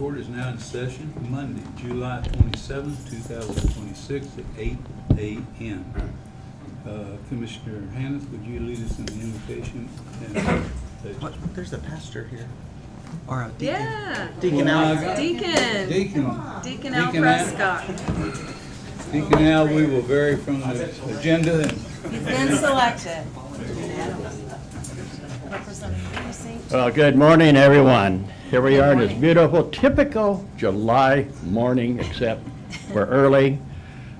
Court is now in session Monday, July 27, 2026 at 8 a.m. Commissioner Hannah, would you lead us in the invocation? What? There's a pastor here. Or a deacon. Yeah. Deacon Al. Deacon. Deacon Al Deacon Al. Prescott. Deacon Al, we will vary from the agenda. He's been selected. Well, good morning, everyone. Here we are in this beautiful, typical July morning, except we're early.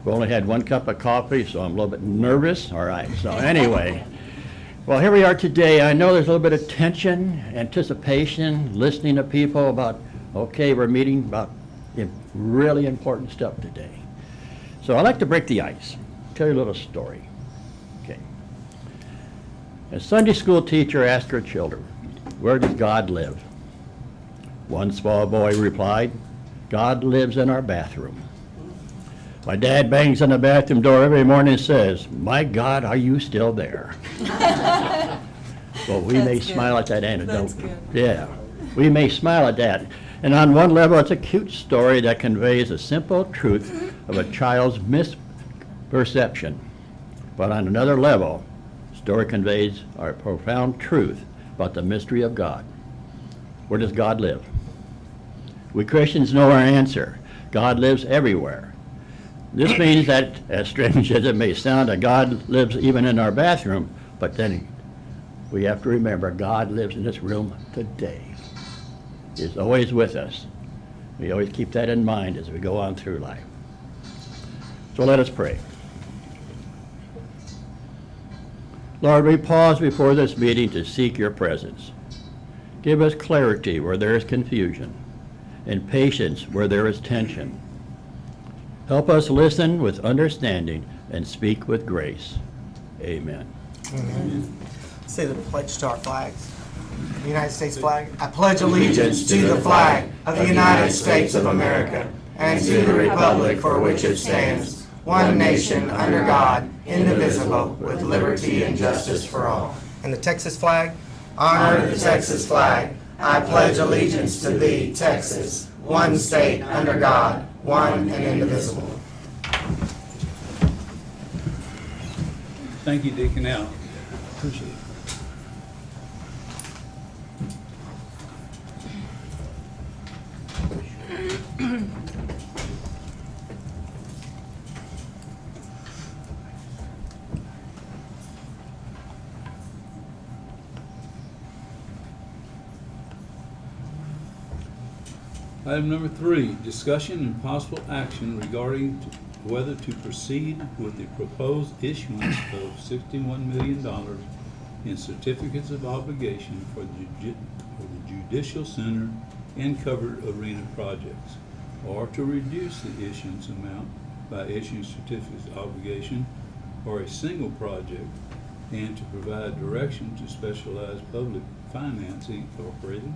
We only had one cup of coffee, so I'm a little bit nervous. All right, so anyway. Well, here we are today. I know there's a little bit of tension, anticipation, listening to people about, okay, we're meeting about really important stuff today. So I'd like to break the ice, tell you a little story. Okay. A Sunday school teacher asked her children, where does God live? One small boy replied, God lives in our bathroom. My dad bangs on the bathroom door every morning and says, my God, are you still there? Well, we may smile at that anecdote. Yeah, we may smile at that. And on one level, it's a cute story that conveys a simple truth of a child's misperception. But on another level, the story conveys our profound truth about the mystery of God. Where does God live? We Christians know our answer. God lives everywhere. This means that, as strange as it may sound, that God lives even in our bathroom, but then we have to remember God lives in this room today. He's always with us. We always keep that in mind as we go on through life. So let us pray. Lord, we pause before this meeting to seek your presence. Give us clarity where there is confusion, and patience where there is tension. Help us listen with understanding and speak with grace. Amen. Amen. Say the pledge to our flags. The United States flag. I pledge allegiance to the flag of the United States of America and to the republic for which it stands, one nation under God, indivisible, with liberty and justice for all. And the Texas flag. Honor the Texas flag. I pledge allegiance to thee, Texas, one state under God, one and indivisible. Thank you, Deacon Al. Appreciate it. Item number 3, discussion and possible action regarding whether to proceed with the proposed issuance of $61 million in certificates of obligation for the Judicial Center and covered arena projects, or to reduce the issuance amount by issuing certificates of obligation for a single project, and to provide direction to Specialized Public Finance Incorporated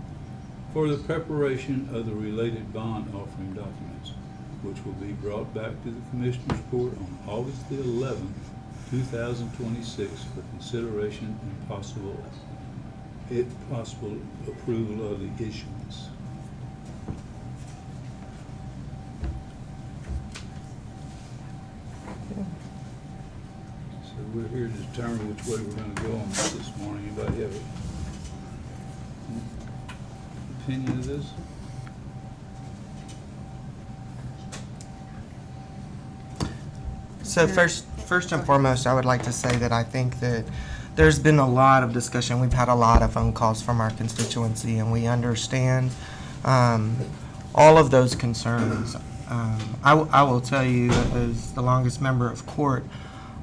for the preparation of the related bond offering documents, which will be brought back to the Commissioners Court on August the 11th, 2026 for consideration and possible approval of the issuance. So we're here to determine which way we're going to go on this morning. Anybody have an opinion of this? So first and foremost, I would like to say that I think that there's been a lot of discussion. We've had a lot of phone calls from our constituency, and we understand all of those concerns. I will tell you, as the longest member of court,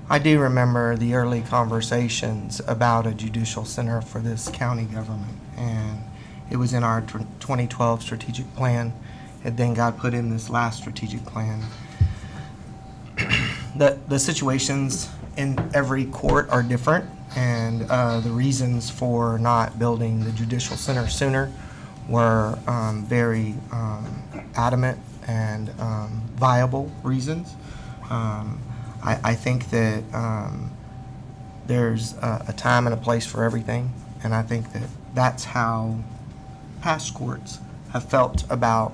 I do remember the early conversations about a judicial center for this county government, and it was in our 2012 strategic plan. It then got put in this last strategic plan. The situations in every court are different, and the reasons for not building the judicial center sooner were very adamant and viable reasons. I think that there's a time and a place for everything, and I think that that's how past courts have felt about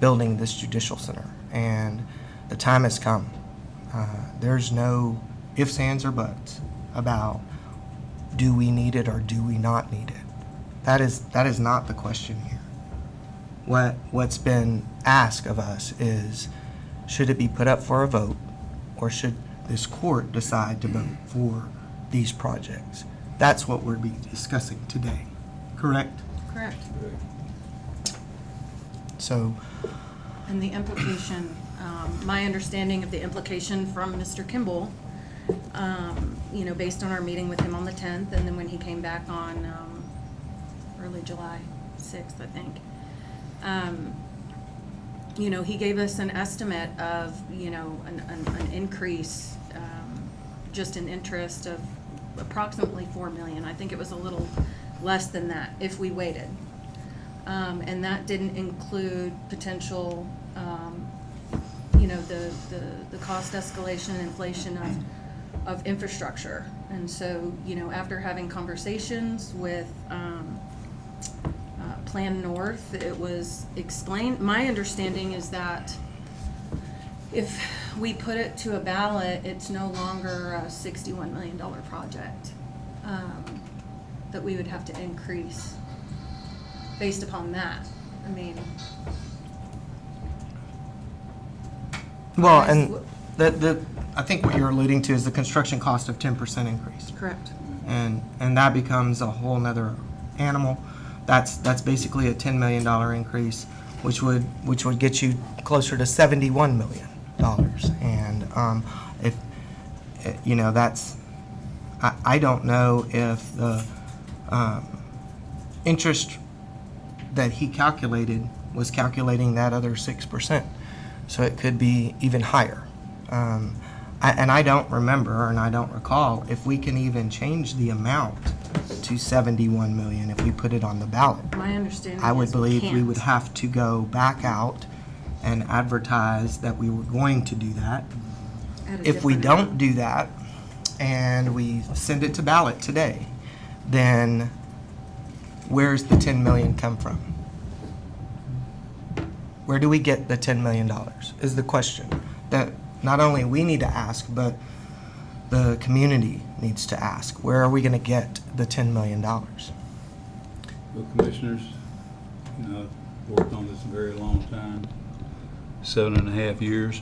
building this judicial center, and the time has come. There's no ifs, ands, or buts about do we need it or do we not need it. That is not the question here. What's been asked of us is, should it be put up for a vote, or should this court decide to vote for these projects? That's what we'll be discussing today, correct? Correct. So, And the implication, my understanding of the implication from Mr. Kimball, based on our meeting with him on the 10th, and then when he came back on early July 6th, I think, he gave us an estimate of, an increase just in interest of approximately $4 million. I think it was a little less than that if we waited. And that didn't include potential, the cost escalation and inflation of infrastructure. And so, after having conversations with Plan North, it was explained, my understanding is that if we put it to a ballot, it's no longer a $61 million project that we would have to increase based upon that. I mean, well, and I think what you're alluding to is the construction cost of 10% increase. correct. And that becomes a whole nother animal. That's basically a $10 million increase, which would get you closer to $71 million. And if that's, I don't know if the interest that he calculated was calculating that other 6%, so it could be even higher. I don't remember, and I don't recall if we can even change the amount to 71 million if we put it on the ballot. My understanding I would is believe we can't. would have to go back out and advertise that we were going to do that. At a If we different don't amount. do that and we send it to ballot today, then where's the 10 million come from? Where do we get the $10 million is the question that not only we need to ask, but the community needs to ask. Where are we going to get the $10 million? Well, Commissioners, I've worked on this a very long time, 7.5 years.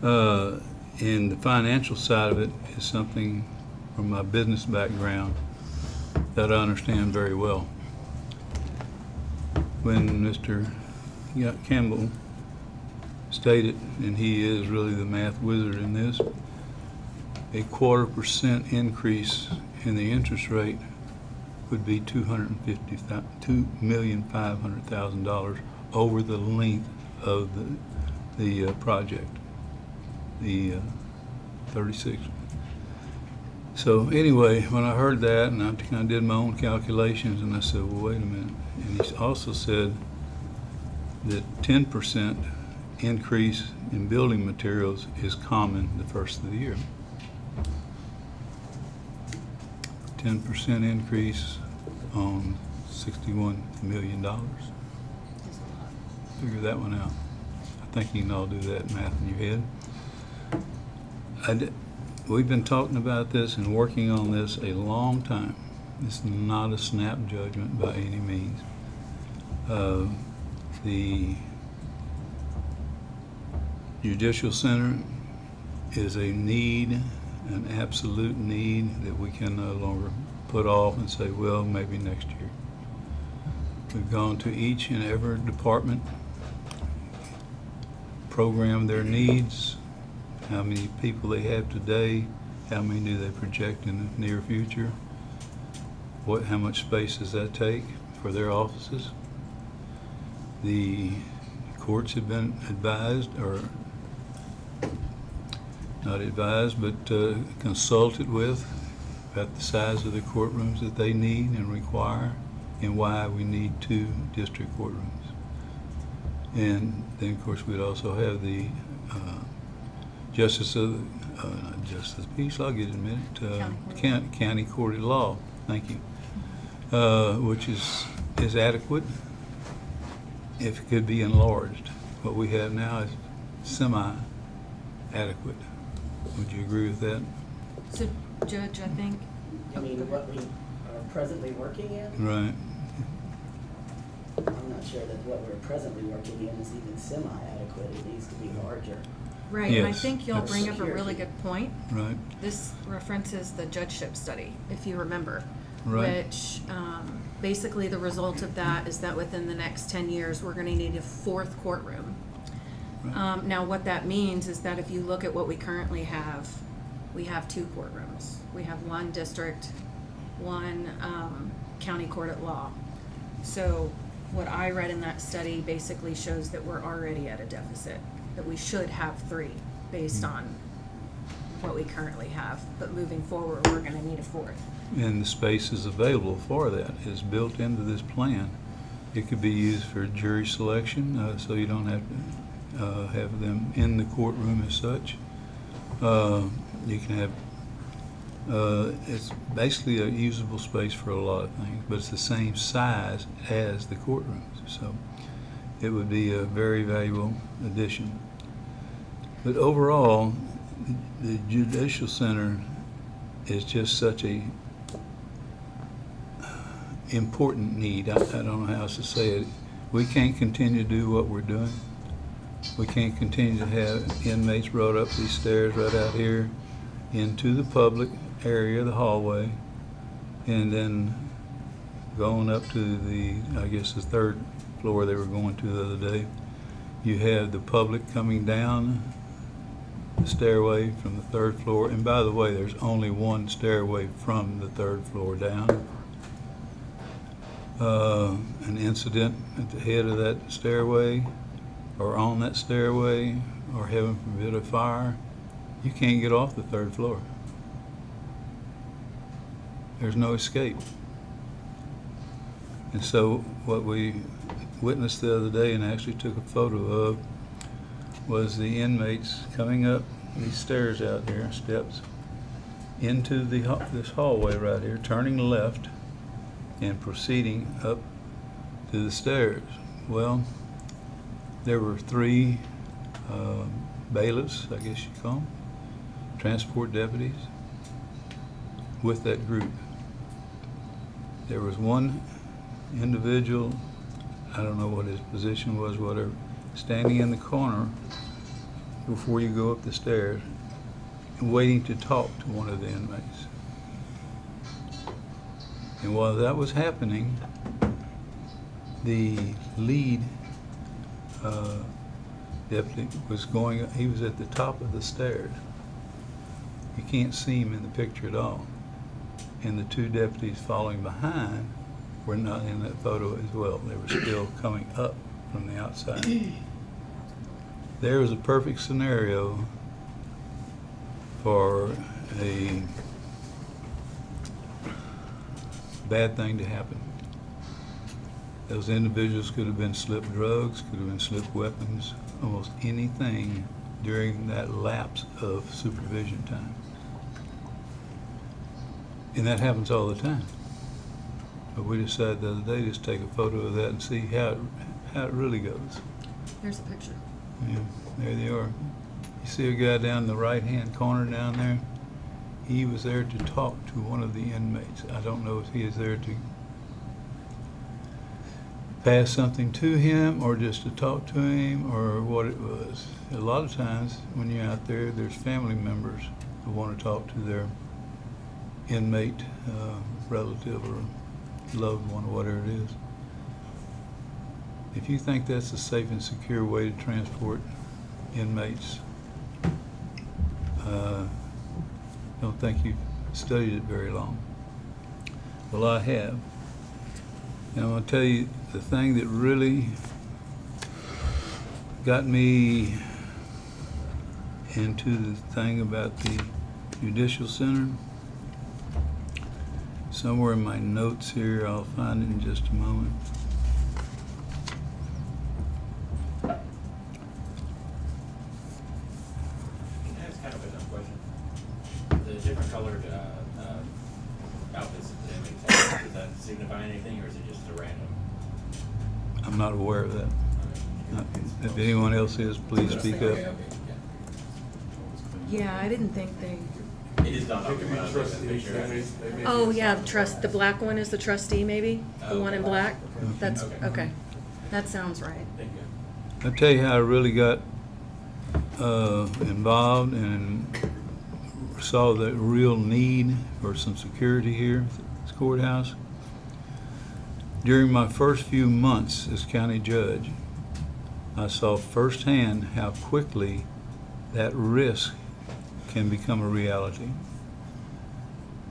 And the financial side of it is something from my business background that I understand very well. When Mr. Campbell stated, and he is really the math wizard in this, a 0.25% increase in the interest rate would be $2,500,000 over the length of the project, the 36. So anyway, when I heard that, and I did my own calculations, and I said, well, wait a minute. And he also said that 10% increase in building materials is common the first of the year. 10% increase on $61 million. Figure that one out. I think you can all do that math in your head. We've been talking about this and working on this a long time. It's not a snap judgment by any means. The Judicial Center is a need, an absolute need that we can no longer put off and say, well, maybe next year. We've gone to each and every department, programmed their needs, how many people they have today, how many do they project in the near future, how much space does that take for their offices. The courts have been advised, or not advised, but consulted with about the size of the courtrooms that they need and require, and why we need 2 district courtrooms. And then, of course, we'd also have the Justice of not Justice Peace, I'll get it in a minute, County Court of Law, thank you, which is adequate. if it could be enlarged. What we have now is semi-adequate. Would you agree with that? So, Judge, I think. You mean what we are presently working in? Right. I'm not sure that what we're presently working in is even semi-adequate. It needs to be larger. Right, and I Yes, think you'll that's- bring up a really good point. Right. This references the judgeship study, if you remember. Right. Which, basically the result of that is that within the next 10 years, we're gonna need a fourth courtroom. Right. Now, what that means is that if you look at what we currently have, we have 2 courtrooms. We have 1 district, 1 county court at law. So what I read in that study basically shows that we're already at a deficit, that we should have 3 based on what we currently have. But moving forward, we're gonna need a 4th. And the space is available for that. It's built into this plan. It could be used for jury selection, so you don't have to have them in the courtroom as such. You can have, it's basically a usable space for a lot of things, but it's the same size as the courtrooms. So it would be a very valuable addition. But overall, the Judicial Center is just such a important need. I don't know how else to say it. We can't continue to do what we're doing. We can't continue to have inmates brought up these stairs right out here into the public area, the hallway, and then going up to the, I guess, the 3rd floor they were going to the other day. You have the public coming down the stairway from the 3rd floor. And by the way, there's only 1 stairway from the 3rd floor down. An incident at the head of that stairway or on that stairway, or heaven forbid a fire, you can't get off the 3rd floor. There's no escape. And so what we witnessed the other day and actually took a photo of was the inmates coming up these stairs out here, steps, into this hallway right here, turning left and proceeding up to the stairs. Well, there were 3 bailiffs, I guess you call them, transport deputies, with that group. There was 1 individual, I don't know what his position was, whatever, standing in the corner before you go up the stairs, waiting to talk to one of the inmates. And while that was happening, the lead deputy was going, he was at the top of the stairs. You can't see him in the picture at all. And the 2 deputies following behind were not in that photo as well. They were still coming up from the outside. There was a perfect scenario for a bad thing to happen. Those individuals could have been slipped drugs, could have been slipped weapons, almost anything during that lapse of supervision time. And that happens all the time. But we decided the other day just take a photo of that and see how it really goes. Here's a picture. Yeah, there they are. You see a guy down in the right-hand corner down there? He was there to talk to one of the inmates. I don't know if he is there to pass something to him or just to talk to him or what it was. A lot of times when you're out there, there's family members who want to talk to their inmate relative or loved one or whatever it is. If you think that's a safe and secure way to transport inmates, don't think you've studied it very long. Well, I have. And I'm going to tell you the thing that really got me into the thing about the Judicial Center. Somewhere in my notes here, I'll find it in just a moment. Can I ask kind of a dumb question? The different colored outfits that the inmates have, does that signify anything, or is it just a random? I'm not aware of that. If anyone else is, please speak up. Yeah, I didn't think they, It is not up to me. oh, yeah, the black one is the trustee, maybe? The one in black? That's, okay. That sounds right. Thank you. I'll tell you how I really got involved and saw the real need for some security here at this courthouse. During my first few months as county judge, I saw firsthand how quickly that risk can become a reality.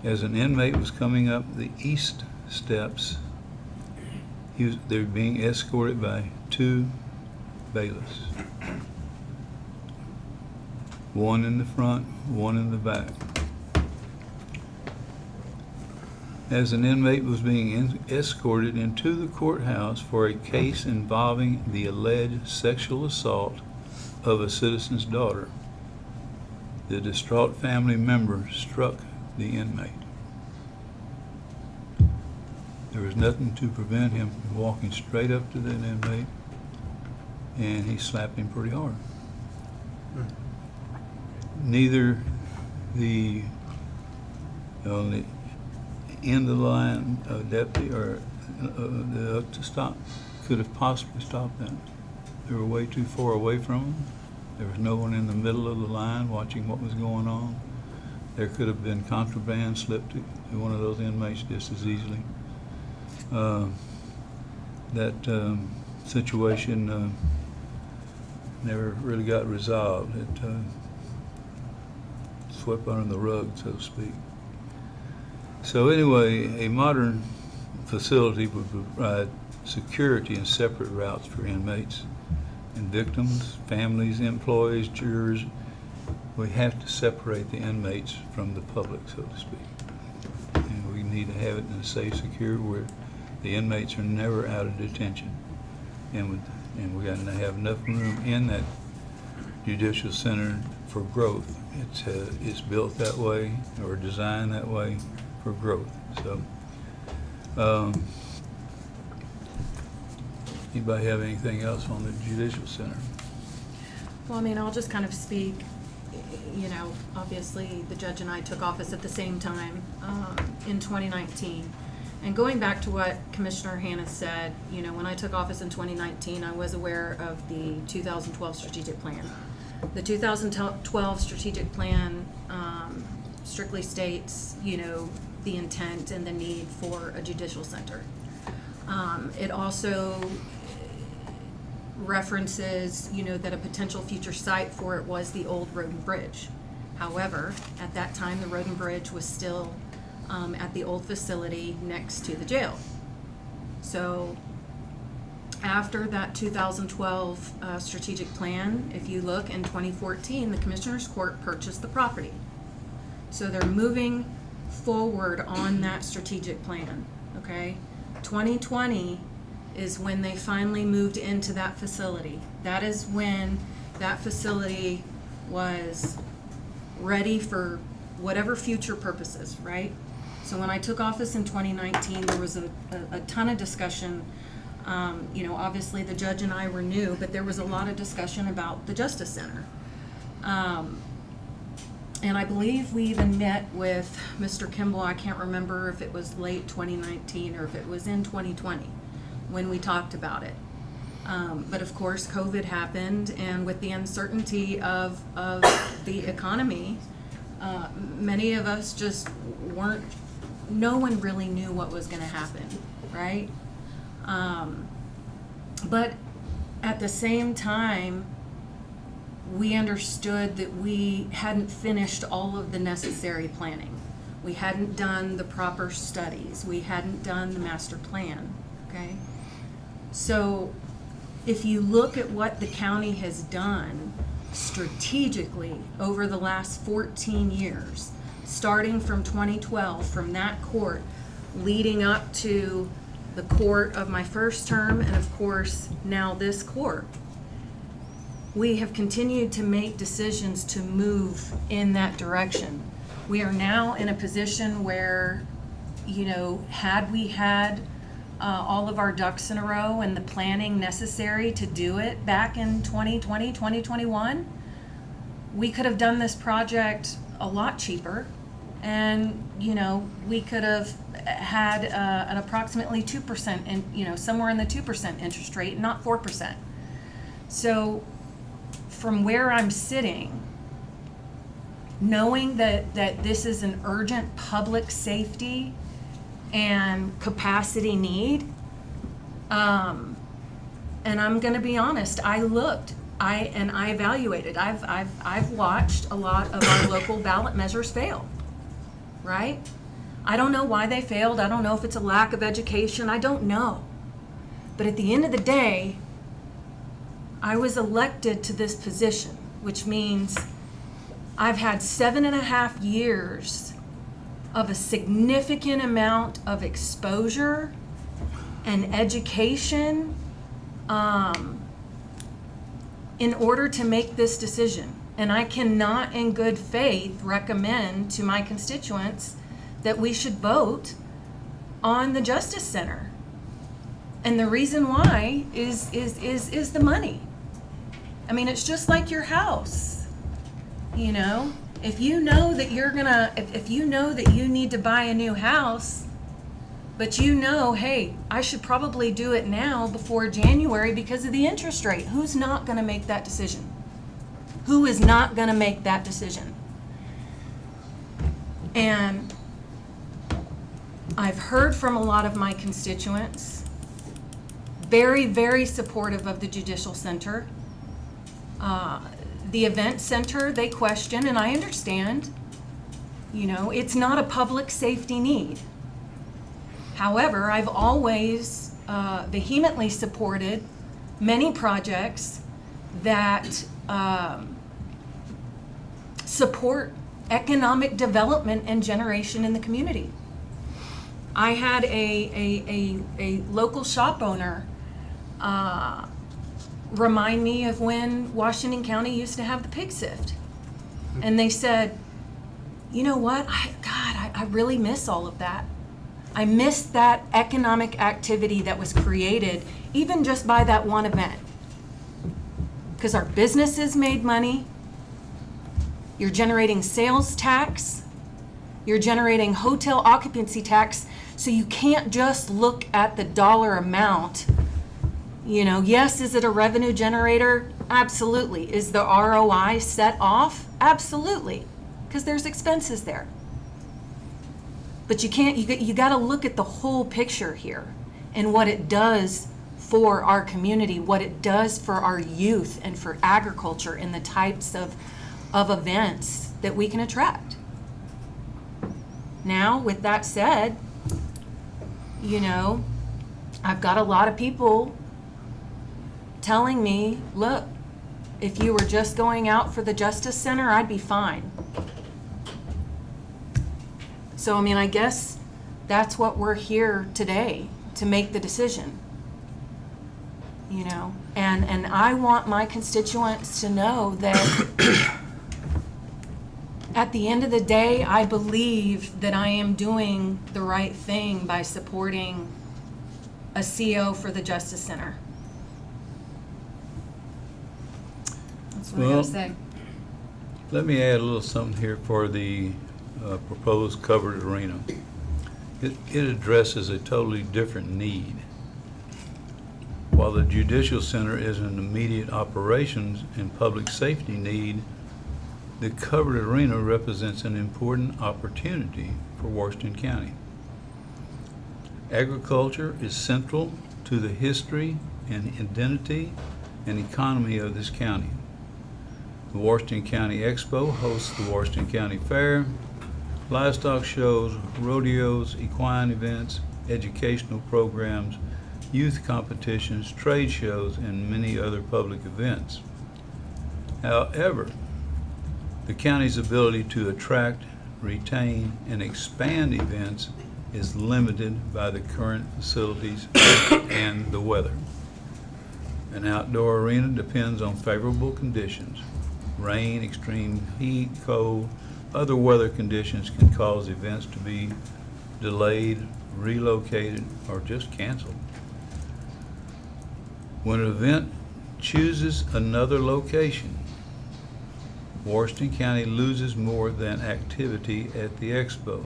As an inmate was coming up the east steps, they were being escorted by 2 bailiffs. One in the front, one in the back. As an inmate was being escorted into the courthouse for a case involving the alleged sexual assault of a citizen's daughter, the distraught family member struck the inmate. There was nothing to prevent him from walking straight up to that inmate, and he slapped him pretty hard. Neither the end of the line deputy or the up to stop could have possibly stopped that. They were way too far away from him. There was no one in the middle of the line watching what was going on. There could have been contraband slipped to one of those inmates just as easily. That situation never really got resolved. It swept under the rug, so to speak. So anyway, a modern facility would provide security and separate routes for inmates and victims, families, employees, jurors. We have to separate the inmates from the public, so to speak. And we need to have it in a safe, secure where the inmates are never out of detention. And we got to have enough room in that judicial center for growth. It's built that way or designed that way for growth. So, anybody have anything else on the judicial center? Well, I mean, I'll just kind of speak, you know, obviously the judge and I took office at the same time in 2019. And going back to what Commissioner Hanna said, you know, when I took office in 2019, I was aware of the 2012 strategic plan. The 2012 strategic plan strictly states, you know, the intent and the need for a judicial center. It also references, you know, that a potential future site for it was the old Road and Bridge. However, at that time, the Road and Bridge was still at the old facility next to the jail. So after that 2012 strategic plan, if you look in 2014, the Commissioner's Court purchased the property. So they're moving forward on that strategic plan, okay? 2020 is when they finally moved into that facility. That is when that facility was ready for whatever future purposes, right? So when I took office in 2019, there was a ton of discussion. You know, obviously the judge and I were new, but there was a lot of discussion about the Justice Center. And I believe we even met with Mr. Kimball. I can't remember if it was late 2019 or if it was in 2020 when we talked about it. But of course, COVID happened, and with the uncertainty of the economy, many of us just weren't, no one really knew what was going to happen, right? But at the same time, we understood that we hadn't finished all of the necessary planning. We hadn't done the proper studies. We hadn't done the master plan, okay? So if you look at what the county has done strategically over the last 14 years, starting from 2012, from that court, leading up to the court of my first term, and of course, now this court, we have continued to make decisions to move in that direction. We are now in a position where, you know, had we had all of our ducks in a row and the planning necessary to do it back in 2020, 2021, we could have done this project a lot cheaper. And, you know, we could have had an approximately 2%, and, you know, somewhere in the 2% interest rate, not 4%. So from where I'm sitting, knowing that this is an urgent public safety and capacity need, and I'm gonna be honest, I looked, I evaluated. I've watched a lot of our local ballot measures fail, right? I don't know why they failed. I don't know if it's a lack of education. I don't know. But at the end of the day, I was elected to this position, which means I've had 7.5 years of a significant amount of exposure and education in order to make this decision. And I cannot in good faith recommend to my constituents that we should vote on the Justice Center. And the reason why is the money. I mean, it's just like your house. You know, if you know that you're gonna, if you know that you need to buy a new house, but you know, hey, I should probably do it now before January because of the interest rate. Who's not gonna make that decision? Who is not gonna make that decision? And I've heard from a lot of my constituents, very, very supportive of the Judicial Center. The event center, they question, and I understand, you know, it's not a public safety need. However, I've always vehemently supported many projects that support economic development and generation in the community. I had a local shop owner remind me of when Washington County used to have the pig sift. And they said, you know what, I really miss all of that. I miss that economic activity that was created even just by that one event. Because our businesses made money, you're generating sales tax, you're generating hotel occupancy tax, so you can't just look at the dollar amount. You know, yes, is it a revenue generator? Absolutely. Is the ROI set off? Absolutely, because there's expenses there. But you can't, you got to look at the whole picture here and what it does for our community, what it does for our youth and for agriculture and the types of events that we can attract. Now, with that said, you know, I've got a lot of people telling me, look, if you were just going out for the Justice Center, I'd be fine. So, I mean, I guess that's what we're here today, to make the decision. You know, and I want my constituents to know that at the end of the day, I believe that I am doing the right thing by supporting a CO for the Justice Center. That's what I Well, gotta say. Let me add a little something here for the proposed covered arena. It addresses a totally different need. While the Judicial Center is an immediate operations and public safety need, the covered arena represents an important opportunity for Washington County. Agriculture is central to the history and identity and economy of this county. The Washington County Expo hosts the Washington County Fair, livestock shows, rodeos, equine events, educational programs, youth competitions, trade shows, and many other public events. However, the county's ability to attract, retain, and expand events is limited by the current facilities and the weather. An outdoor arena depends on favorable conditions. Rain, extreme heat, cold, other weather conditions can cause events to be delayed, relocated, or just canceled. When an event chooses another location, Washington County loses more than activity at the expo.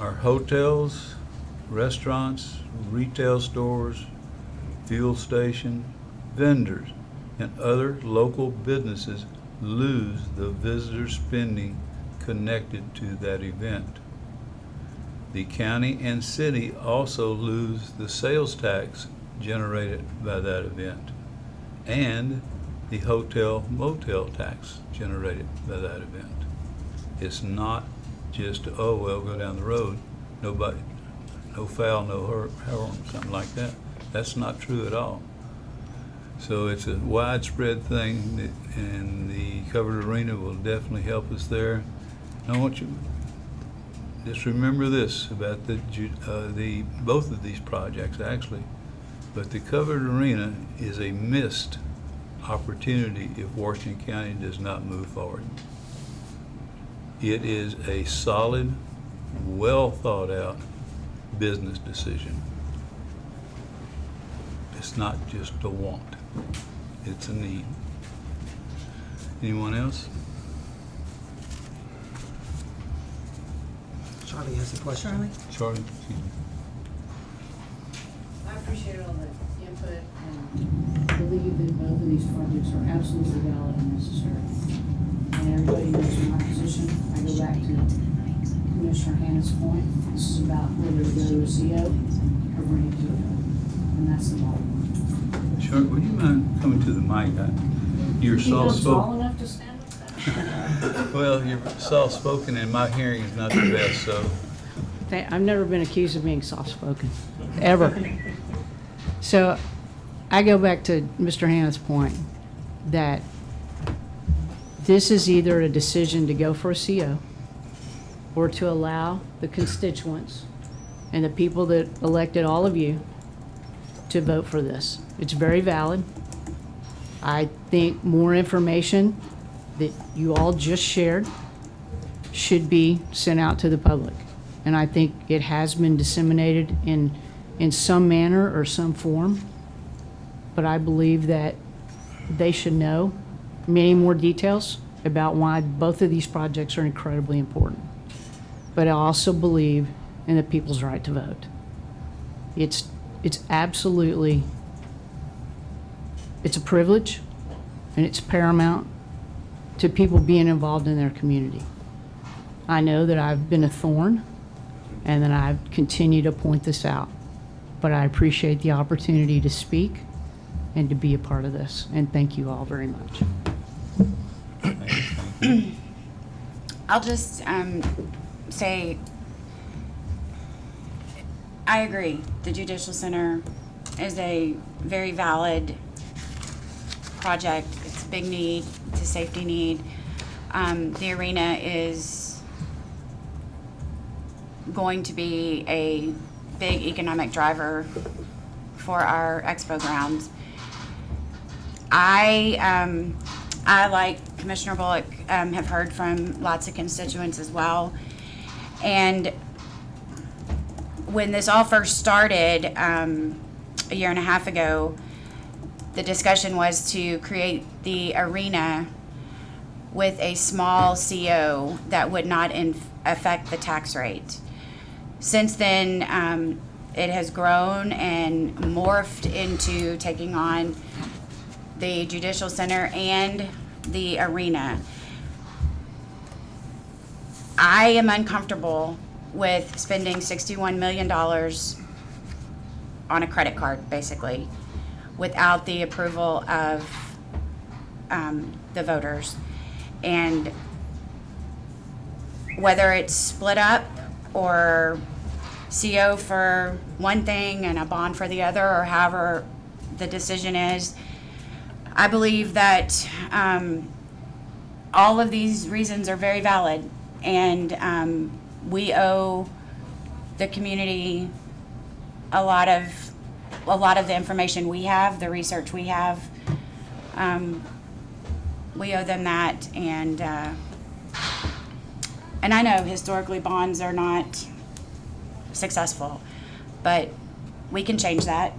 Our hotels, restaurants, retail stores, fuel station, vendors, and other local businesses lose the visitor spending connected to that event. The county and city also lose the sales tax generated by that event and the hotel motel tax generated by that event. It's not just, oh, well, go down the road, nobody, no foul, no harm, something like that. That's not true at all. So it's a widespread thing, and the covered arena will definitely help us there. I want you just remember this about the both of these projects actually, but the covered arena is a missed opportunity if Washington County does not move forward. It is a solid, well thought out business decision. It's not just a want, it's a need. Anyone else? Charlie has a question. Charlie? Excuse me. I appreciate all the input and believe that both of these projects are absolutely valid and necessary. And everybody knows my position. I go back to Commissioner Hannah's point. This is about whether to go to a CO or bring it to a vote. And that's the bottom line. Sure, would you mind coming to the mic? You're You know, soft tall spoken. enough to stand up there? Well, you're soft spoken and my hearing is not the best, so. I've never been accused of being soft-spoken, ever. So I go back to Mr. Hannah's point that this is either a decision to go for a CO or to allow the constituents and the people that elected all of you to vote for this. It's very valid. I think more information that you all just shared should be sent out to the public. And I think it has been disseminated in some manner or some form. But I believe that they should know many more details about why both of these projects are incredibly important. But I also believe in the people's right to vote. It's absolutely, it's a privilege and it's paramount to people being involved in their community. I know that I've been a thorn and that I've continued to point this out, but I appreciate the opportunity to speak and to be a part of this. And thank you all very much. I'll just say, I agree. The Judicial Center is a very valid project. It's a big need. It's a safety need. The arena is going to be a big economic driver for our expo grounds. I like Commissioner Bullock, have heard from lots of constituents as well. And when this all first started, a year and a half ago, the discussion was to create the arena with a small CO that would not affect the tax rate. Since then, it has grown and morphed into taking on the Judicial Center and the arena. I am uncomfortable with spending $61 million on a credit card, basically, without the approval of the voters. And whether it's split up or CO for one thing and a bond for the other, or however the decision is, I believe that all of these reasons are very valid, and we owe the community a lot of the information we have, the research we have. We owe them that, and I know historically bonds are not successful. But we can change that.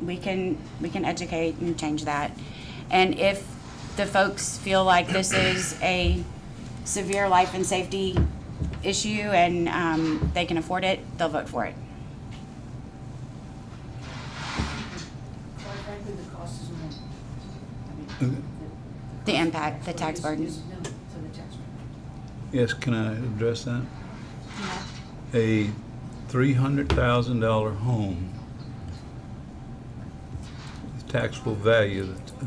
We can educate and change that. And if the folks feel like this is a severe life and safety issue and they can afford it, they'll vote for it. Quite frankly, the cost is minimal. The impact, the tax burden. Is minimal to the taxpayer. Yes, can I address that? A $300,000 home, the taxable value of the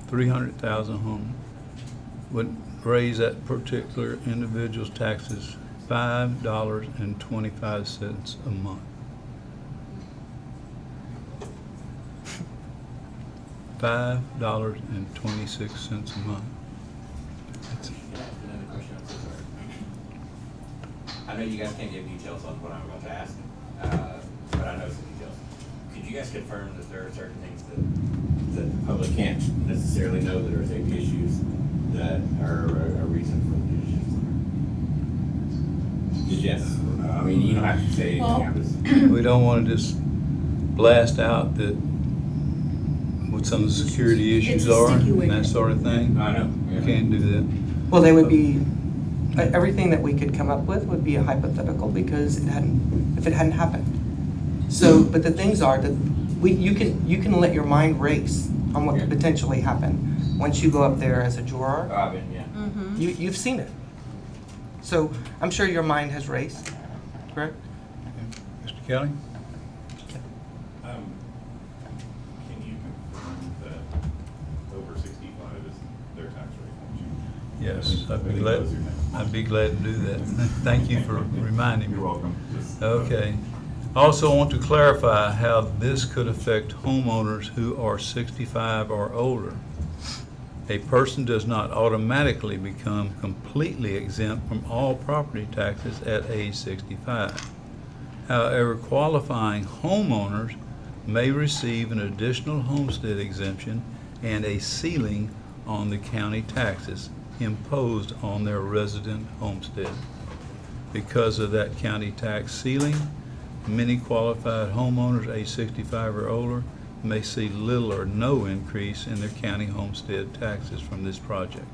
300,000 home would raise that particular individual's taxes $5.25 a month. $5.26 a month. Can I ask another question? I'm so sorry. I know you guys can't give details on what I'm about to ask, but I know some details. Could you guys confirm that there are certain things that the public can't necessarily know that are safety issues that are a reason for the decisions? Just yes. I mean, you don't have to say anything. I'm just. We don't want to just blast out that what some of the security issues It's a are sticky and wicket. that sort of thing. I know. You can't do that. Well, they would be, everything that we could come up with would be a hypothetical because if it hadn't happened. So, but the things are that you can let your mind race on what could potentially happen once you go up there as a juror. I've been, yeah. You've seen it. So I'm sure your mind has raced, correct? Mr. Kelly? Can you confirm that over 65 is their tax rate? Yes, I'd be Any glad, closer now? I'd be glad to do that. Thank you for reminding me. You're welcome. Just- Okay. Also want to clarify how this could affect homeowners who are 65 or older. A person does not automatically become completely exempt from all property taxes at age 65. However, qualifying homeowners may receive an additional homestead exemption and a ceiling on the county taxes imposed on their resident homestead. Because of that county tax ceiling, many qualified homeowners age 65 or older may see little or no increase in their county homestead taxes from this project.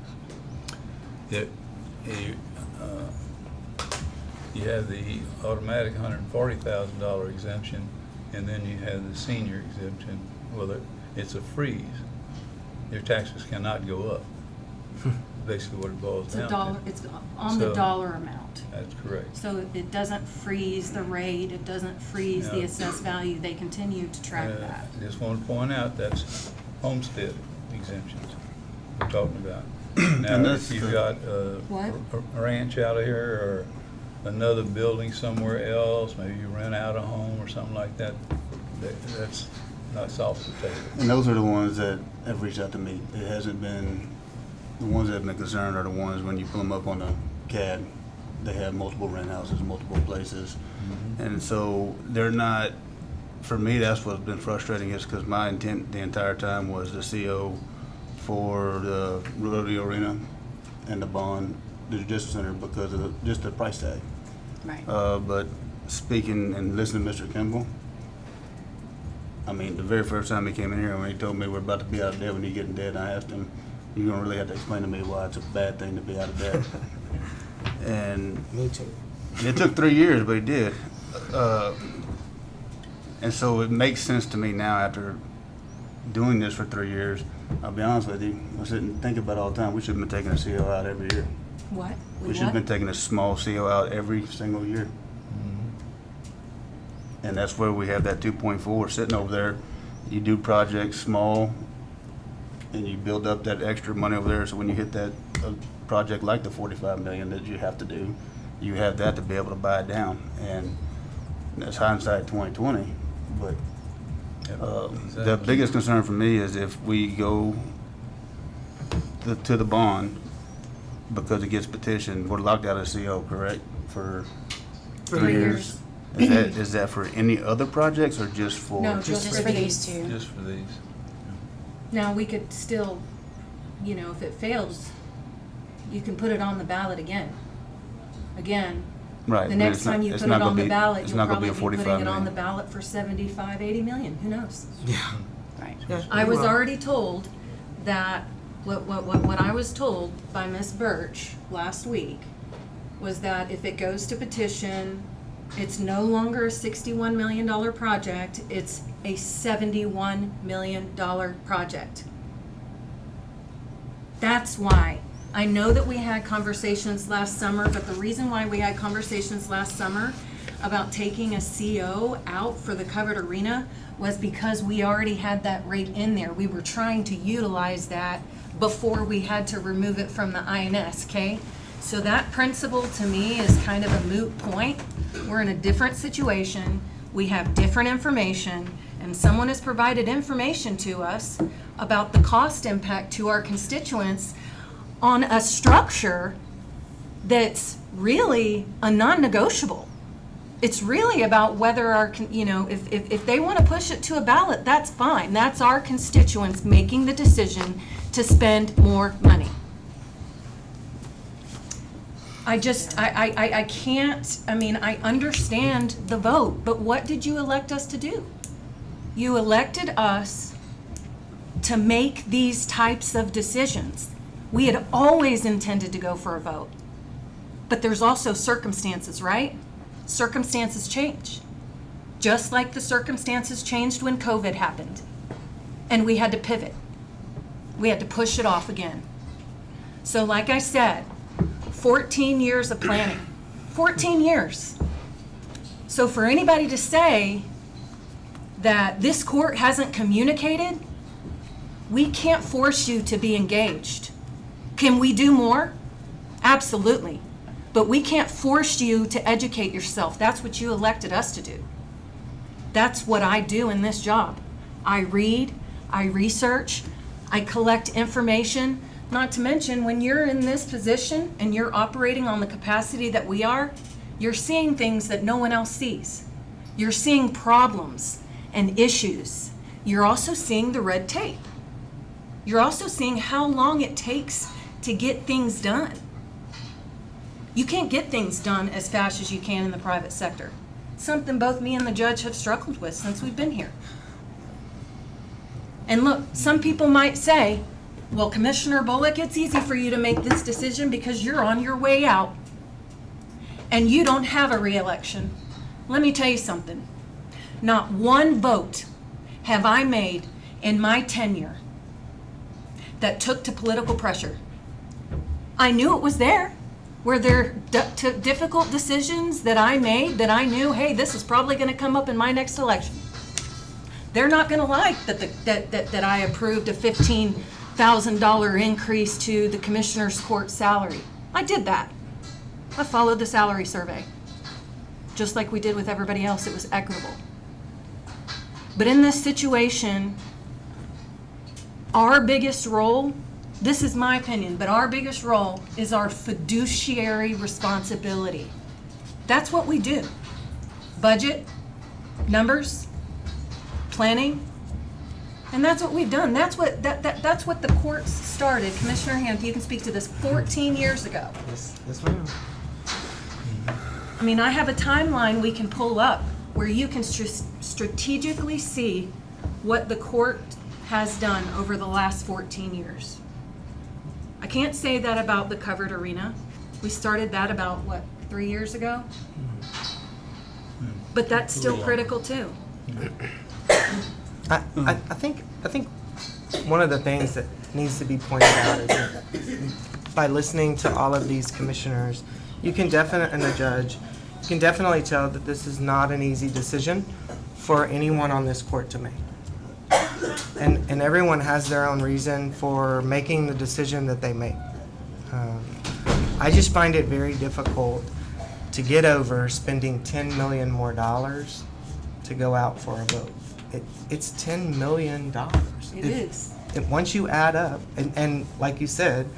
You have the automatic $140,000 exemption, and then you have the senior exemption. Well, it's a freeze. Your taxes cannot go up. Basically what it boils It's a down dollar, to. it's on the So- dollar amount. That's correct. So it doesn't freeze the rate, it doesn't freeze the No. assessed value, they continue to track that. Just want to point out, that's homestead exemptions we're talking about. Now, that's if you've the- got What? a ranch out of here or another building somewhere else, maybe you rent out a home or something like that, that's off the table. And those are the ones that have reached out to me. It hasn't been, the ones that have been concerned are the ones when you pull them up on the CAD, they have multiple rent houses, multiple places. And so they're not, for me, that's what's been frustrating is because my intent the entire time was the CO for the rodeo arena and the bond, the Justice Center because of just the price tag. Right. But speaking and listening to Mr. Kimball, I mean, the very first time he came in here, when he told me we're about to be out of debt when you get in debt, I asked him, you're gonna really have to explain to me why it's a bad thing to be out of debt. And Me too. it took 3 years, but he did. And so it makes sense to me now after doing this for 3 years. I'll be honest with you, I sit and think about it all the time. We should have been taking a CO out every year. What? We should have been taking a small CO out every single year. And that's where we have that 2.4 sitting over there. You do projects small, and you build up that extra money over there, so when you hit that project like the 45 million that you have to do, you have that to be able to buy it down. And that's hindsight 2020, but the Exactly. biggest concern for me is if we go to the bond, because it gets petitioned, we're locked out of CO, correct? For 3 years. Is that for any other projects or just for? No, just Just for these two. Just for these. Now, we could still, if it fails, you can put it on the ballot again. Again, Right, The but next it's not- time you it's put it not gonna on the be- ballot, it's you'll not gonna be probably a be 45 putting it on the million. ballot for 75, 80 million, who knows? Right. Yeah, I was well, already told that, what I was told by Ms. Birch last week was that if it goes to petition, it's no longer a $61 million project, it's a $71 million project. That's why. I know that we had conversations last summer, but the reason why we had conversations last summer about taking a CO out for the covered arena was because we already had that rate in there. We were trying to utilize that before we had to remove it from the INS, okay? So that principle to me is kind of a moot point. We're in a different situation. We have different information, and someone has provided information to us about the cost impact to our constituents on a structure that's really a non-negotiable. It's really about whether if they want to push it to a ballot, that's fine. That's our constituents making the decision to spend more money. I can't, I understand the vote, but what did you elect us to do? You elected us to make these types of decisions. We had always intended to go for a vote, but there's also circumstances, right? Circumstances change. Just like the circumstances changed when COVID happened, and we had to pivot. We had to push it off again. So like I said, 14 years of planning, 14 years. So for anybody to say that this court hasn't communicated, we can't force you to be engaged. Can we do more? Absolutely. But we can't force you to educate yourself. That's what you elected us to do. That's what I do in this job. I read, I research, I collect information. Not to mention, when you're in this position and you're operating on the capacity that we are, you're seeing things that no one else sees. You're seeing problems and issues. You're also seeing the red tape. You're also seeing how long it takes to get things done. You can't get things done as fast as you can in the private sector. It's something both me and the judge have struggled with since we've been here. And look, some people might say, well, Commissioner Bullock, it's easy for you to make this decision because you're on your way out and you don't have a re-election. Let me tell you something. Not one vote have I made in my tenure that took to political pressure. I knew it was there. Were there difficult decisions that I made that I knew, hey, this is probably going to come up in my next election? They're not going to like that I approved a $15,000 increase to the commissioner's court salary. I did that. I followed the salary survey. Just like we did with everybody else, it was equitable. But in this situation, our biggest role, this is my opinion, but our biggest role is our fiduciary responsibility. That's what we do. Budget, numbers, planning, and that's what we've done. That's what that's what the courts started. Commissioner Hand, you can speak to this, 14 years ago. Yes, ma'am. I mean, I have a timeline we can pull up where you can strategically see what the court has done over the last 14 years. I can't say that about the covered arena. We started that about, 3 years ago? But that's still critical too. I think one of the things that needs to be pointed out is that by listening to all of these commissioners, and the judge, you can definitely tell that this is not an easy decision for anyone on this court to make. And everyone has their own reason for making the decision that they make. I just find it very difficult to get over spending $10 million more to go out for a vote. It's $10 million. It is. Once you add up, and like you said,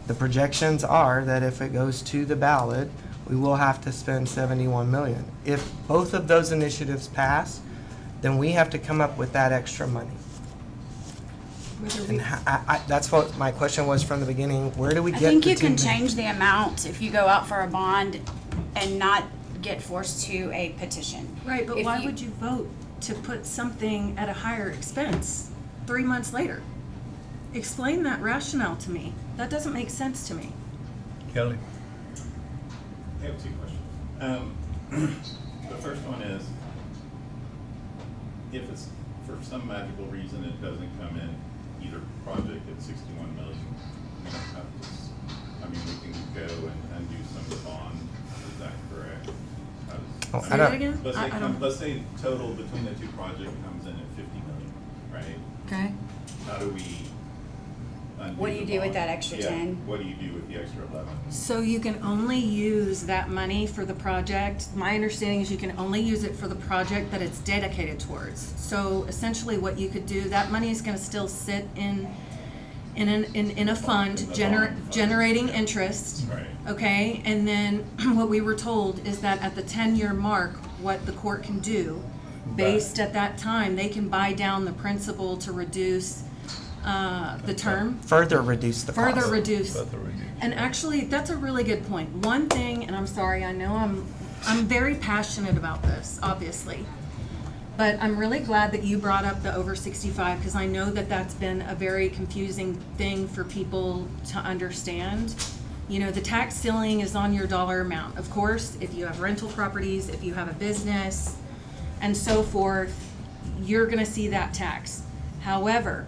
the projections are that if it goes to the ballot, we will have to spend $71 million. If both of those initiatives pass, then we have to come up with that extra money. And that's what my question was from the beginning. Where do we get I think the you can $10 million? change the amount if you go out for a bond and not get forced to a petition. Right, but If why would you vote to put something at a higher expense 3 months later? Explain that rationale to me. That doesn't make sense to me. Kelly? I have two questions. The first one is, if it's, for some magical reason, it doesn't come in, either project at 61 million, we don't have this, I mean, we can go and undo some of the bond, is that correct? How does- Oh, Say I that don't- again? Let's I say, don't. let's say total between the two projects comes in at 50 million, right? Okay. How do we undo What do you the do with bond? that extra Yeah, 10? What do you do with the extra 11? So you can only use that money for the project. My understanding is you can only use it for the project that it's dedicated towards. So essentially what you could do, that money is gonna still sit in a fund, In the bond fund. generating interest. Right. Okay, and then what we were told is that at the 10-year mark, what the court can do, based at that time, they can buy down the principal to reduce the term. Further reduce the cost. Further reduce. Further reduce. And actually, that's a really good point. One thing, and I'm sorry, I know I'm very passionate about this, obviously. But I'm really glad that you brought up the over 65, because I know that that's been a very confusing thing for people to understand. You know, the tax ceiling is on your dollar amount. Of course, if you have rental properties, if you have a business, and so forth, you're gonna see that tax. However,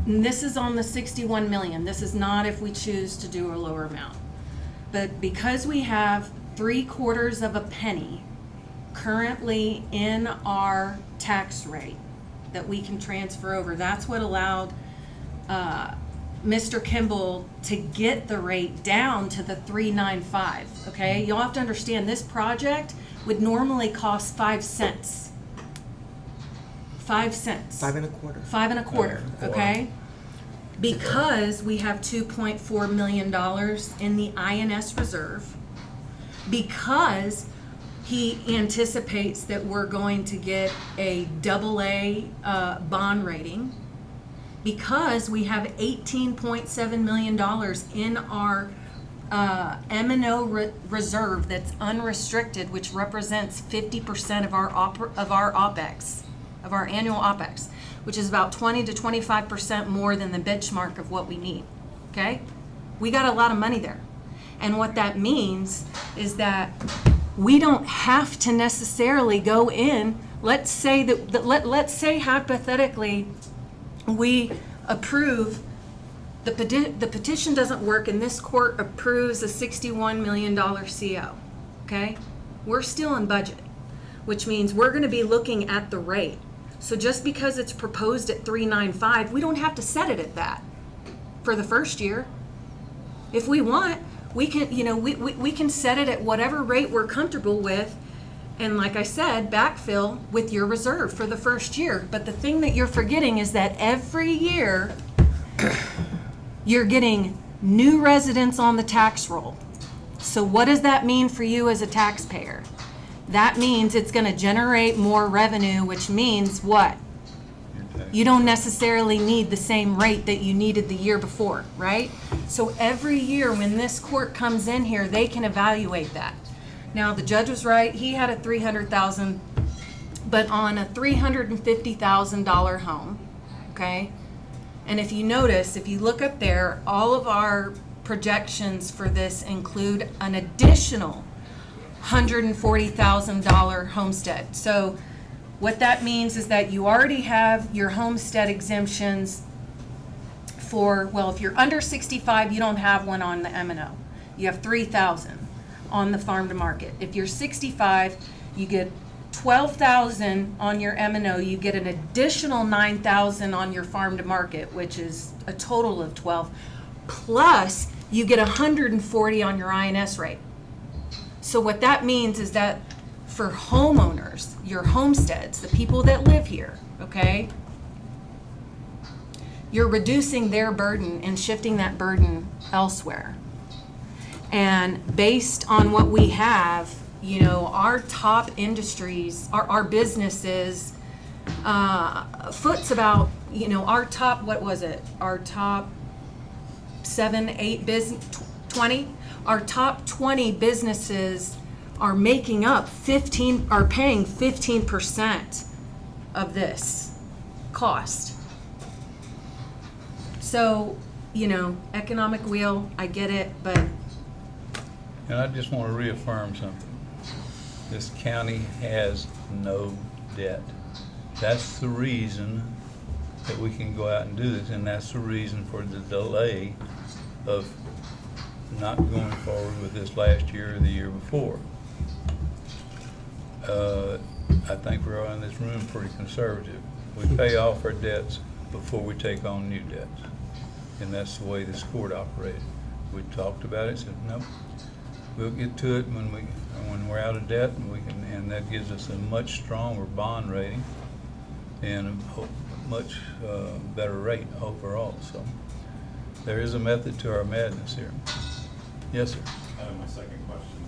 and this is on the 61 million. This is not if we choose to do a lower amount. But because we have 3/4 of a penny currently in our tax rate that we can transfer over, that's what allowed Mr. Kimball to get the rate down to the 395, okay? You'll have to understand, this project would normally cost 5 cents. 5 cents. 5 1/4. 5 1/4, okay? Because we have $2.4 million in the INS reserve, because he anticipates that we're going to get a AA bond rating, because we have $18.7 million in our M&O reserve that's unrestricted, which represents 50% of our OPEX, of our annual OPEX, which is about 20 to 25% more than the benchmark of what we need, okay? We got a lot of money there. And what that means is that we don't have to necessarily go in, let's say let's say hypothetically, we approve, the petition doesn't work and this court approves a $61 million CO, okay? We're still in budget, which means we're gonna be looking at the rate. So just because it's proposed at 395, we don't have to set it at that for the first year. If we want, we can, you know, we can set it at whatever rate we're comfortable with. And like I said, backfill with your reserve for the first year. But the thing that you're forgetting is that every year, you're getting new residents on the tax roll. So what does that mean for you as a taxpayer? That means it's gonna generate more revenue, which means what? You don't necessarily need the same rate that you needed the year before, right? So every year when this court comes in here, they can evaluate that. Now, the judge was right, he had a $300,000, but on a $350,000 home, okay? And if you notice, if you look up there, all of our projections for this include an additional $140,000 homestead. So what that means is that you already have your homestead exemptions for, well, if you're under 65, you don't have one on the M&O. You have 3,000 on the farm to market. If you're 65, you get 12,000 on your M&O. You get an additional 9,000 on your farm to market, which is a total of 12. Plus, you get 140 on your INS rate. So what that means is that for homeowners, your homesteads, the people that live here, okay, you're reducing their burden and shifting that burden elsewhere. And based on what we have, you know, our top industries, our businesses, Foot's about, you know, our top, what was it? Our top 7, 8 20? Our top 20 businesses are making up are paying 15% of this cost. So, you know, economic wheel, I get it, but And I just want to reaffirm something. This county has no debt. That's the reason that we can go out and do this, and that's the reason for the delay of not going forward with this last year or the year before. I think we're all in this room pretty conservative. We pay off our debts before we take on new debts. And that's the way this court operated. We talked about it, said, nope, we'll get to it when we're out of debt, and that gives us a much stronger bond rating and a much better rate overall. So there is a method to our madness here. Yes, sir. My second question.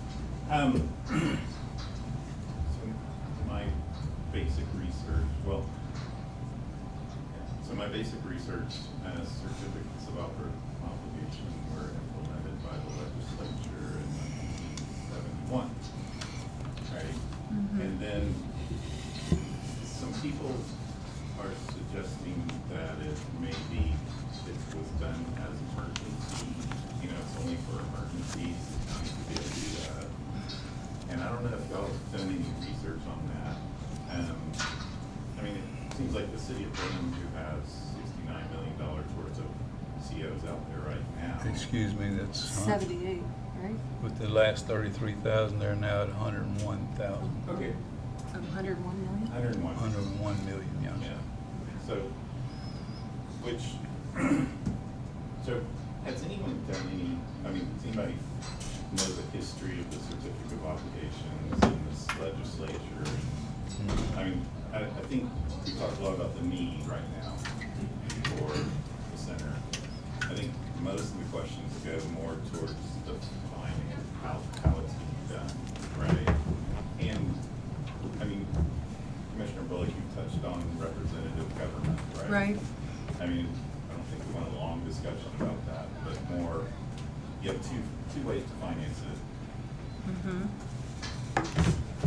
So my basic research, my basic research as certificates of obligation were implemented by the legislature in 1971, right? And then some people are suggesting that it maybe it was done as emergency, you know, it's only for emergencies, the county to be able to do that. And I don't know if y'all have done any research on that. I mean, it seems like the city of Brenham, who has $69 million worth of COs out there right now. Excuse me, that's 78, right? with the last 33,000, they're now at 101,000. Okay, 101 million? 101. 101 million, yeah. Yeah, so, so has anyone done any, I mean, does anybody know the history of the certificate of obligations in this legislature? I mean, I think we talked a lot about the need right now for the center. I think most of the questions go more towards the finance, how it's being done, right? And, I mean, Commissioner Bullock, you touched on representative government, right? Right. I mean, I don't think we want a long discussion about that, but more, you have two ways to finance it. Mm-hmm.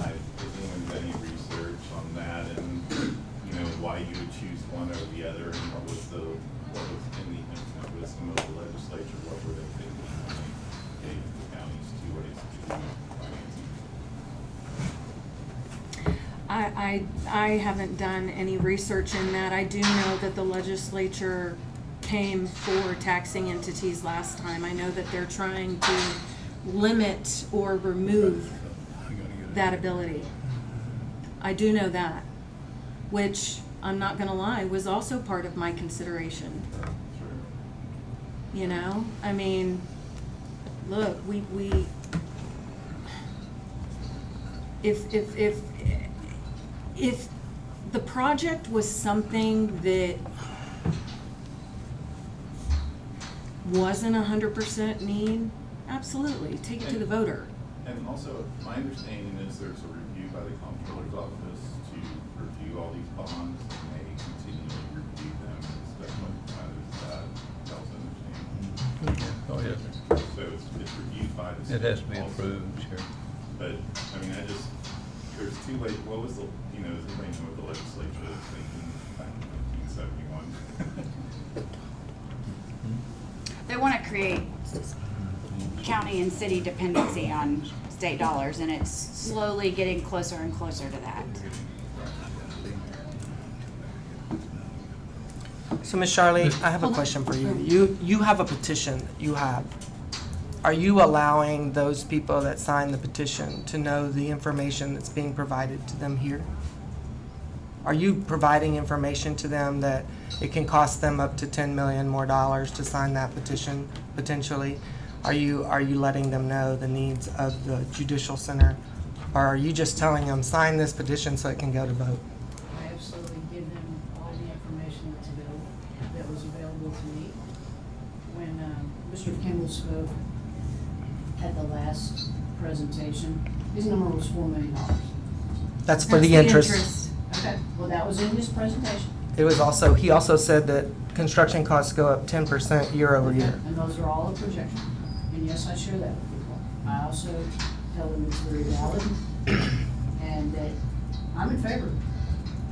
Has anyone done any research on that and, you know, why you would choose one over the other, and what was in the infinite wisdom of the legislature, what were they thinking when they gave the counties two ways to do financing? I haven't done any research in that. I do know that the legislature came for taxing entities last time. I know that they're trying to limit or remove that ability. I do know that, which, I'm not gonna lie, was also part of my consideration. Sure. You know, I mean, look, if the project was something that wasn't 100% need, absolutely, take it to the voter. And also, my understanding is there's a review by the comptroller's office to review all these bonds, and they continually review them, especially y'all's understanding. Oh, yes. So it's reviewed by the. It has to be also. approved, sure. But, I mean, there's two ways, what was the, you know, does anybody know what the legislature was thinking back in 1971? They want to create county and city dependency on state dollars, and it's slowly getting closer and closer to that. So, Ms. Charlie, I have a question for you. You have a petition that you have. Are you allowing those people that signed the petition to know the information that's being provided to them here? Are you providing information to them that it can cost them up to $10 million more to sign that petition, potentially? Are you letting them know the needs of the judicial center? Or are you just telling them, sign this petition so it can go to vote? I absolutely give them all the information that was available to me. When Mr. Kimball spoke at the last presentation, his number was $4 million. That's for the interest. Okay, well, that was in his presentation. It was also, he also said that construction costs go up 10% year over year. And those are all a projection. And yes, I share that with people. I also tell them it's very valid, and that I'm in favor.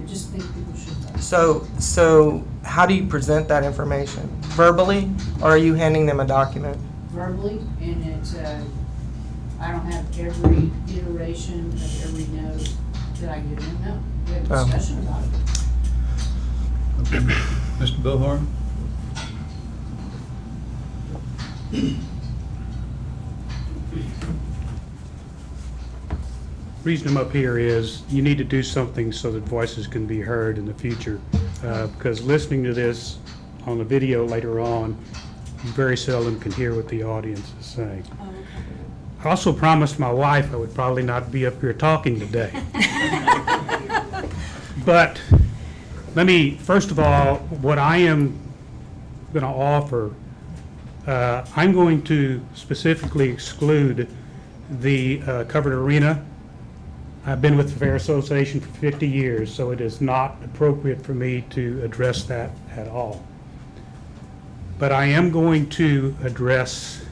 I just think people should know. So how do you present that information? Verbally, or are you handing them a document? Verbally, and it's, I don't have every iteration of every note that I give them, no. We have a Oh. discussion about it. Mr. Bohar? Reason I'm up here is you need to do something so that voices can be heard in the future. Because listening to this on the video later on, you very seldom can hear what the audience is saying. I also promised my wife I would probably not be up here talking today. But let me, first of all, what I am going to offer, I'm going to specifically exclude the covered arena. I've been with the Fair Association for 50 years, so it is not appropriate for me to address that at all. But I am going to address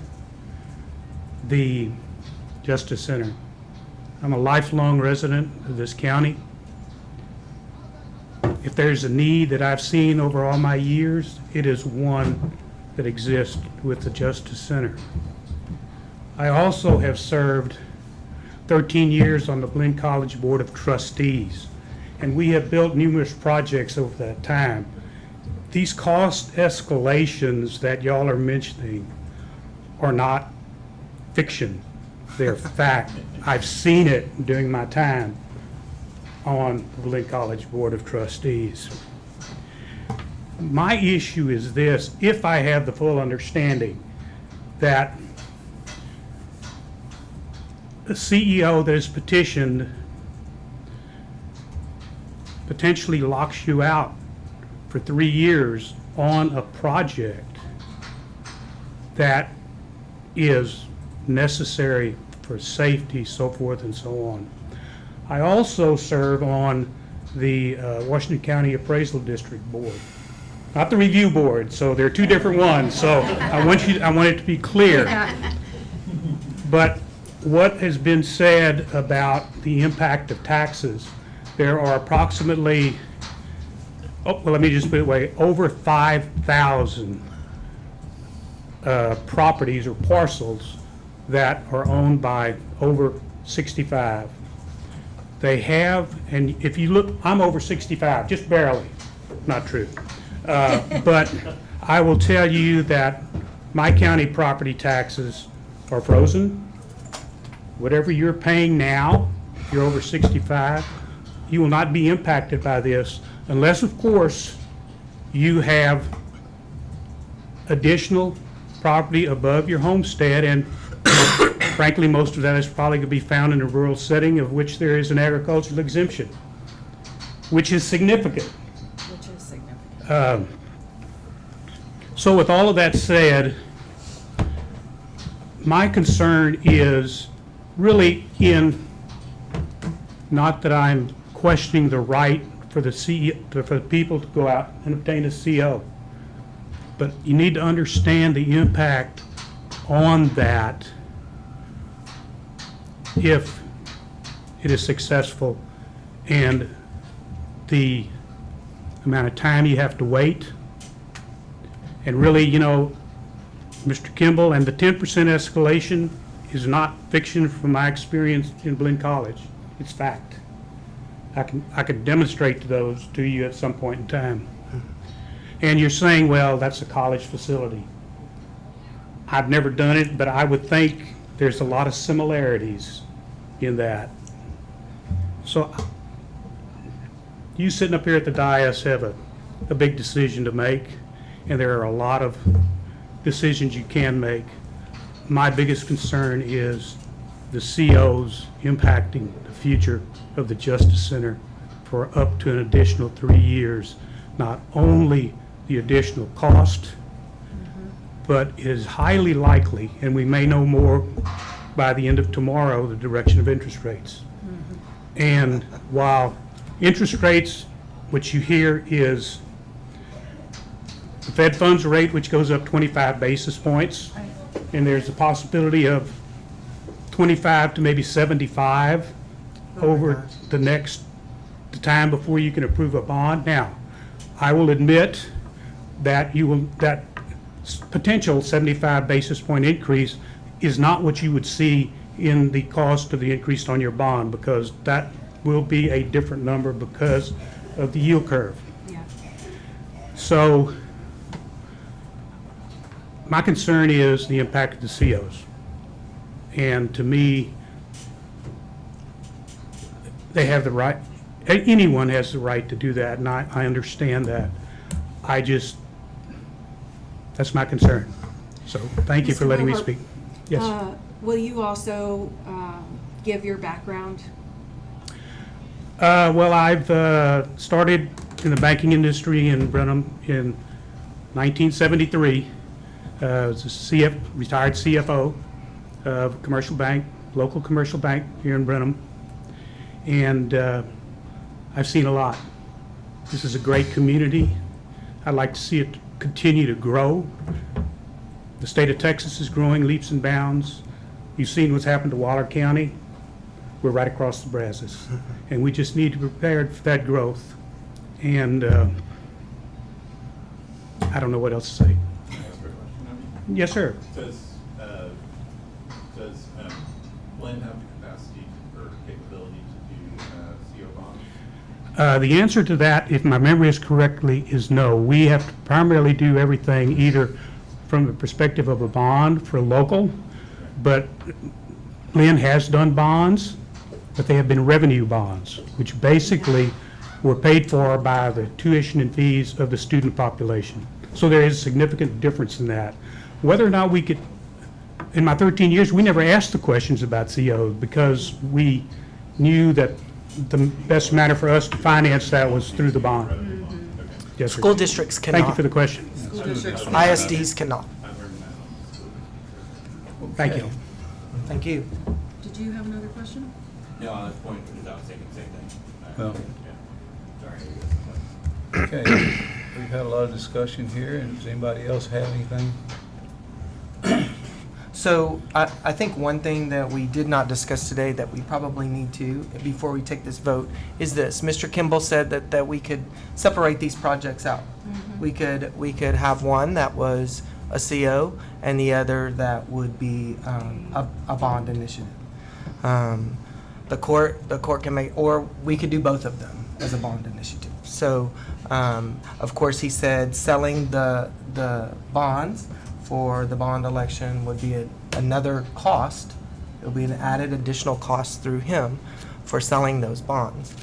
the Justice Center. I'm a lifelong resident of this county. If there's a need that I've seen over all my years, it is one that exists with the Justice Center. I also have served 13 years on the Blinn College Board of Trustees, and we have built numerous projects over that time. These cost escalations that y'all are mentioning are not fiction. They're fact. I've seen it during my time on the Blinn College Board of Trustees. My issue is this: if I have the full understanding that a CEO that is petitioned potentially locks you out for 3 years on a project that is necessary for safety, so forth and so on. I also serve on the Washington County Appraisal District Board, not the review board, so they're two different ones, so I want it to be clear. But what has been said about the impact of taxes, there are approximately, let me just put it away, over 5,000 properties or parcels that are owned by over 65. They have, and if you look, I'm over 65, just barely, not true. But I will tell you that my county property taxes are frozen. Whatever you're paying now, if you're over 65, you will not be impacted by this unless, of course, you have additional property above your homestead, and frankly, most of that is probably going to be found in a rural setting of which there is an agricultural exemption, which is significant. So with all of that said, my concern is really not that I'm questioning the right for the for the people to go out and obtain a CO, but you need to understand the impact on that if it is successful, and the amount of time you have to wait. And really, Mr. Kimball, and the 10% escalation is not fiction from my experience in Blinn College. It's fact. I can demonstrate those to you at some point in time. And you're saying, well, that's a college facility. I've never done it, but I would think there's a lot of similarities in that. So you sitting up here at the dais have a big decision to make, and there are a lot of decisions you can make. My biggest concern is the COs impacting the future of the Justice Center for up to an additional 3 years. Not only the additional cost, but it is highly likely, and we may know more by the end of tomorrow, the direction of interest rates. And while interest rates, which you hear is the Fed funds rate, which goes up 25 basis points, and there's a possibility of 25 to maybe 75 Oh my over gosh. the time before you can approve a bond. Now, I will admit that that potential 75 basis point increase is not what you would see in the cost of the increase on your bond, because that will be a different number because of the yield curve. Yeah. So my concern is the impact of the COs. And to me, they have the right, anyone has the right to do that, and I understand that. That's my concern. So thank you for Mr. letting me Mohart, speak. Yes. Will you also give your background? Well, I've started in the banking industry in Brenham in 1973. Was a retired CFO of a commercial bank, local commercial bank here in Brenham. And I've seen a lot. This is a great community. I'd like to see it continue to grow. The state of Texas is growing leaps and bounds. You've seen what's happened to Waller County. We're right across the Brazos. And we just need to be prepared for that growth. And I don't know what else to say. Can I ask a question? Yes, sir. Does Lynn have the capacity or capability to do CO bonds? The answer to that, if my memory is correctly, is no. We have to primarily do everything either from the perspective of a bond for local, but Lynn has done bonds, but they have been revenue bonds, which basically were paid for by the tuition and fees of the student population. So there is a significant difference in that. Whether or not we could, in my 13 years, we never asked the questions about COs because we knew that the best manner for us to finance that was through the bond. Yes, sir. School districts cannot. Thank you for the question. ISDs cannot. I've heard that. Thank you. Thank you. Did you have another question? No, on this point, because I was thinking the same thing. Well, Sorry. okay, we've had a lot of discussion here, and does anybody else have anything? So I think one thing that we did not discuss today that we probably need to, before we take this vote, is this. Mr. Kimball said that we could separate these projects out. We could have one that was a CO and the other that would be a bond initiative. The court can make, or we could do both of them as a bond initiative. So, of course, he said selling the bonds for the bond election would be another cost. It would be an added additional cost through him for selling those bonds.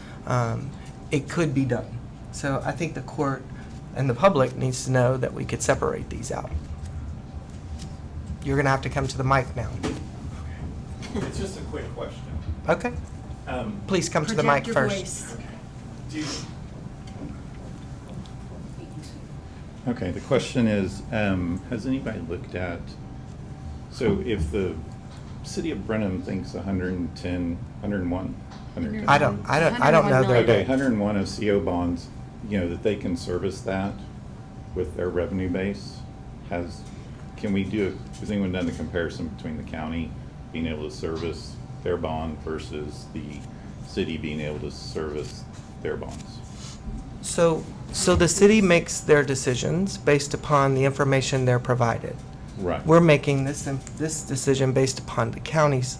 It could be done. So I think the court and the public needs to know that we could separate these out. You're going to have to come to the mic now. It's just a quick question. Okay? Please come to the mic Project your first. voice. Okay, the question is, has anybody looked at, so if the city of Brenham thinks 110, 101, 110? I don't know their Okay, date. 101 of CO bonds, that they can service that with their revenue base, has anyone done the comparison between the county being able to service their bond versus the city being able to service their bonds? So the city makes their decisions based upon the information they're provided. Right. We're making this decision based upon the county's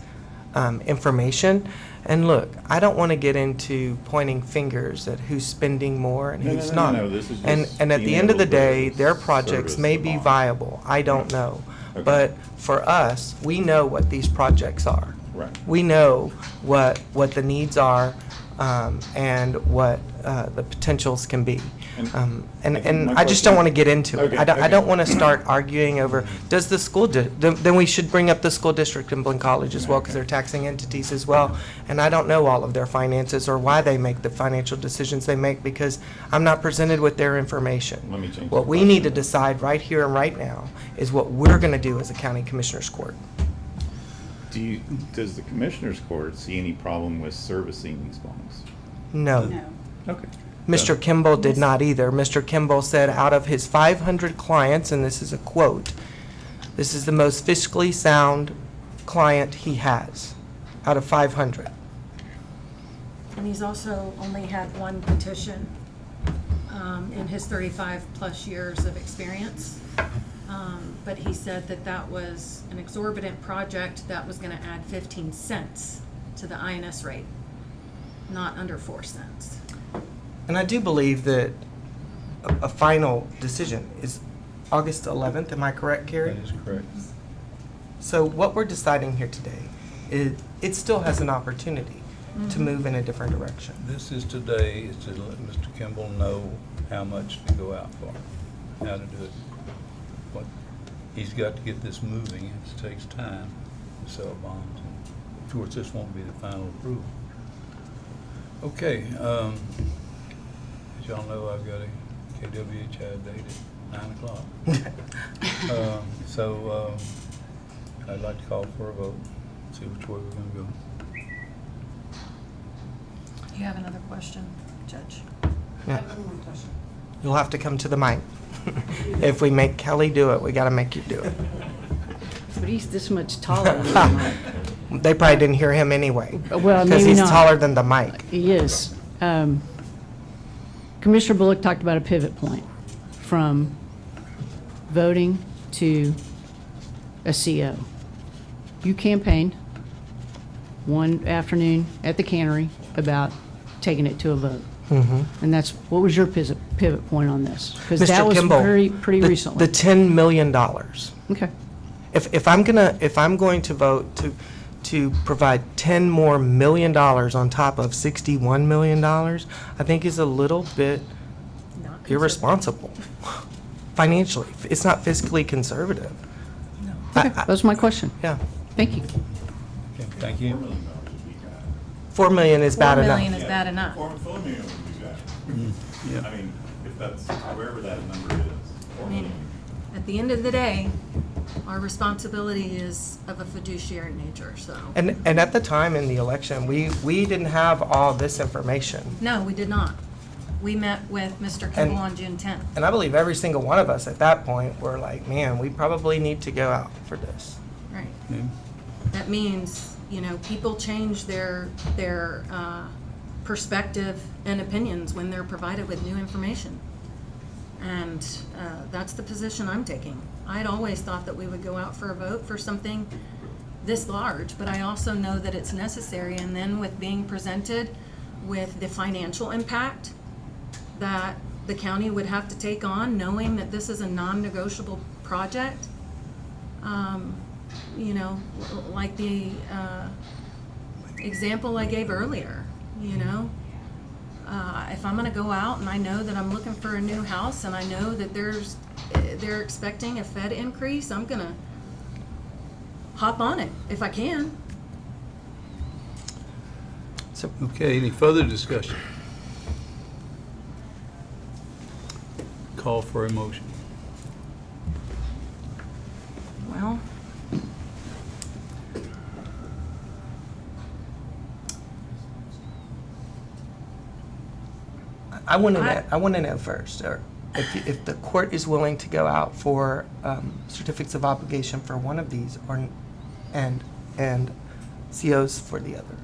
information. And look, I don't want to get into pointing fingers at who's spending more and who's not. No, this is And just at the being end of the able to day, their projects service may the be bond. viable. I don't know. Okay. But for us, we know what these projects are. Right. We know what the needs are and what the potentials can be. And And my I just don't question- want to get into it. Okay, I okay. don't want to start arguing over, does the school, then we should bring up the school district in Blinn College as well, because they're taxing entities as well. And I don't know all of their finances or why they make the financial decisions they make, because I'm not presented with their information. Let me change What the we need to question. decide right here and right now is what we're going to do as a county commissioners court. Does the commissioners court see any problem with servicing these bonds? No. Okay. Mr. Kimball did not either. Mr. Kimball said out of his 500 clients, and this is a quote, this is the most fiscally sound client he has out of 500. And he's also only had one petition in his 35-plus years of experience. But he said that that was an exorbitant project that was gonna add 15 cents to the INS rate, not under 4 cents. And I do believe that a final decision is August 11th, am I correct, Carrie? That is correct. So what we're deciding here today is, it still has an opportunity to move in a different direction. This is today, is to let Mr. Kimball know how much to go out for, how to do it. What, he's got to get this moving, it takes time to sell bonds. And of course, this won't be the final approval. Okay, as y'all know, I've got a KWHI date at 9 o'clock. I'd like to call for a vote, see which way we're gonna go. You have another question, Judge? Yeah. You'll have to come to the mic. If we make Kelly do it, we gotta make you do it. But he's this much taller than the mic. They probably didn't hear him anyway. Well, Because maybe he's not. taller than the mic. He is. Commissioner Bullock talked about a pivot point from voting to a CO. You campaigned one afternoon at the cannery about taking it to a vote. And that's, what was your pivot point on this? Because that Mr. was Kimball, pretty recently. The $10 million. Okay. If I'm going to vote to provide $10 more million on top of $61 million, I think is a little bit Not irresponsible financially. It's not fiscally conservative. Okay, that was my question. Yeah, Thank you. Okay, thank you. $4 million is bad 4 enough. million is bad enough. $4 million would be better. Yeah. I mean, if that's, wherever that number is, I $4 mean, million. at the end of the day, our responsibility is of a fiduciary nature, so. And at the time in the election, we didn't have all this information. No, we did not. We met with Mr. Kimball on June 10th. And I believe every single one of us at that point were like, man, we probably need to go out for this. Right. Okay. That means, you know, people change their perspective and opinions when they're provided with new information. And that's the position I'm taking. I'd always thought that we would go out for a vote for something this large, but I also know that it's necessary. And then with being presented with the financial impact that the county would have to take on, knowing that this is a non-negotiable project, you know, like the example I gave earlier, you know, if I'm gonna go out and I know that I'm looking for a new house and I know that they're expecting a Fed increase, I'm gonna hop on it if I can. So Okay, any further discussion? Call for a motion. Well, I want to know first, or if the court is willing to go out for certificates of obligation for one of these, or and COs for the other.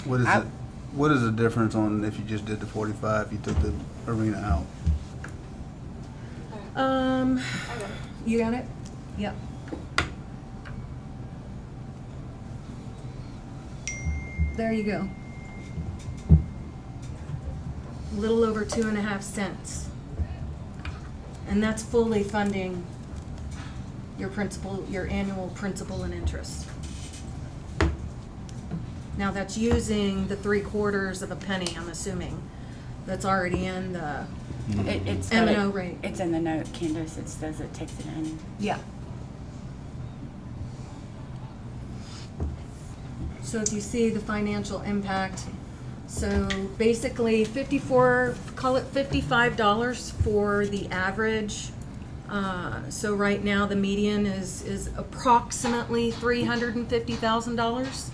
What is it? What is the difference on if you just did the 45, you took the arena out? you got it? Yep. There you go. A little over 2.5 cents. And that's fully funding your principal, your annual principal and interest. Now that's using the 3/4 of a penny, I'm assuming, that's already in the, It's M&O rate. It's in the note, Candace. It says it takes it in. yeah. So if you see the financial impact, so basically call it $55 for the average. So right now, the median is approximately $350,000.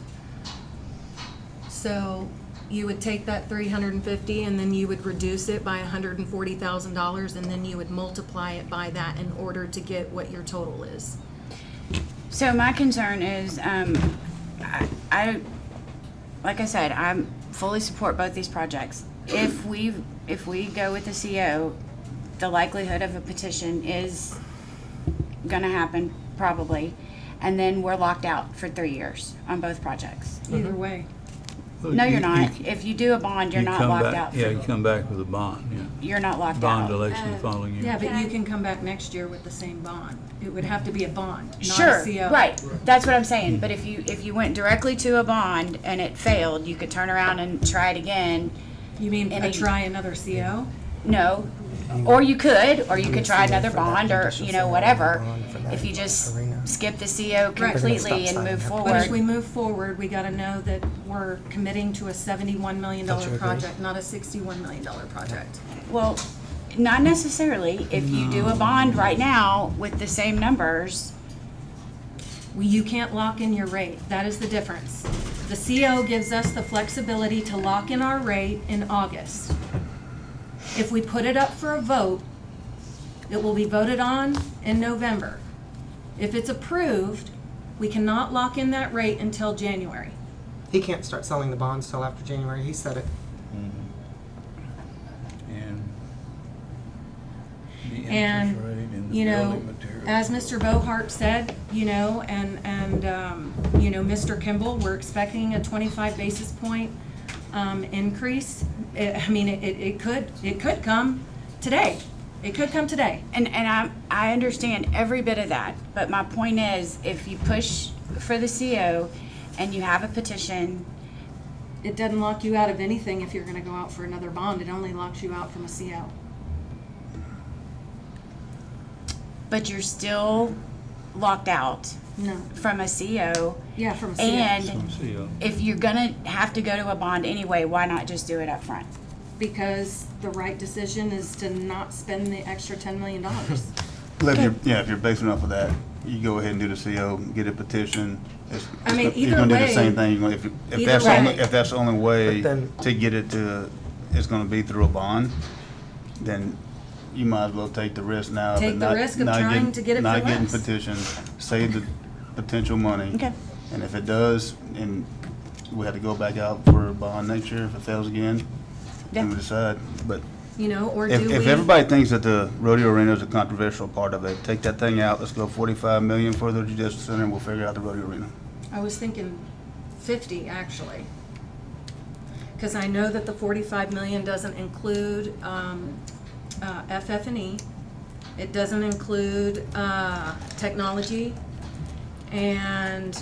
So you would take that $350 and then you would reduce it by $140,000 and then you would multiply it by that in order to get what your total is. So my concern is, like I said, I'm fully support both these projects. If we go with the CO, the likelihood of a petition is gonna happen, probably. And then we're locked out for 3 years on both projects. Either way. No, you're not. If you do a bond, you're You not come locked back- out. Yeah, you come back with a bond, yeah. You're not locked Bond out. election the following year. Yeah, but you can come back next year with the same bond. It would have to be a bond, not a Sure, CO. right. That's what I'm saying. But if you went directly to a bond and it failed, you could turn around and try it again. You mean try another CO? No. Or you could try another bond or, whatever. If you just skip the CO completely and move But as we forward. move forward, we gotta know that we're committing to a $71 million Don't you agree? project, not a $61 million project. Well, not necessarily. If you do a bond right now with the same numbers, You can't lock in your rate. That is the difference. The CO gives us the flexibility to lock in our rate in August. If we put it up for a vote, it will be voted on in November. If it's approved, we cannot lock in that rate until January. He can't start selling the bonds till after January, he said it. And the And, interest rate and the you know, building material. as Mr. Bohart said, Mr. Kimball, we're expecting a 25 basis point increase. It could come today. It could come today. and I understand every bit of that. But my point is, if you push for the CO and you have a petition, It doesn't lock you out of anything if you're gonna go out for another bond. It only locks you out from a CO. but you're still locked out No, from a CO. yeah, from a CO. And Some CO. if you're gonna have to go to a bond anyway, why not just do it up front? Because the right decision is to not spend the extra $10 million. Well, if you're basing off of that, you go ahead and do the CO, get a petition. I mean, You're either gonna do way- the same thing. If Either that's the only, way. if that's the only way But then- to get it to, it's gonna be through a bond, then you might as well take the risk now. Take the risk of trying to get it for Not getting less. petitions, save the potential money. Okay. And if it does, and we have to go back out for a bond next year, if it fails again, then we Yeah. decide. But Or do if we? everybody thinks that the rodeo arena is a controversial part of it, take that thing out, let's go 45 million for the judicial center, and we'll figure out the rodeo arena. I was thinking 50, actually. Because I know that the 45 million doesn't include FF&E. It doesn't include technology. And,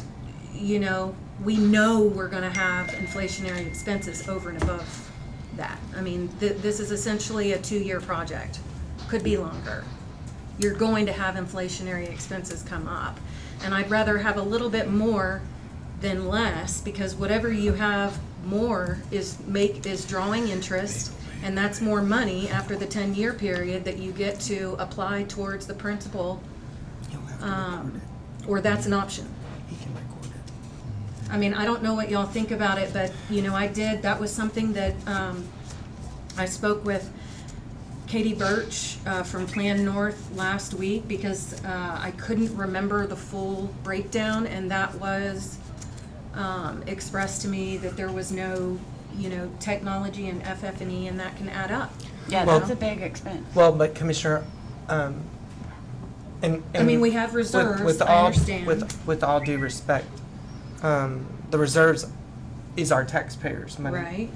we know we're gonna have inflationary expenses over and above that. I mean, this is essentially a 2-year project, could be longer. You're going to have inflationary expenses come up. And I'd rather have a little bit more than less, because whatever you have more is drawing interest, and that's more money after the 10-year period that you get to apply towards the principal, He'll have to record it. or that's an option. He can record it. I mean, I don't know what y'all think about it, but, that was something that, I spoke with Katie Birch, from Plan North last week, because, I couldn't remember the full breakdown, and that was, expressed to me that there was no, technology and FF&E, and that can add up. Yeah, Well- that's a big expense. Well, but Commissioner, and. I mean, we have with- reserves, with I all- understand. With all due respect, the reserves is our taxpayers' money. Right?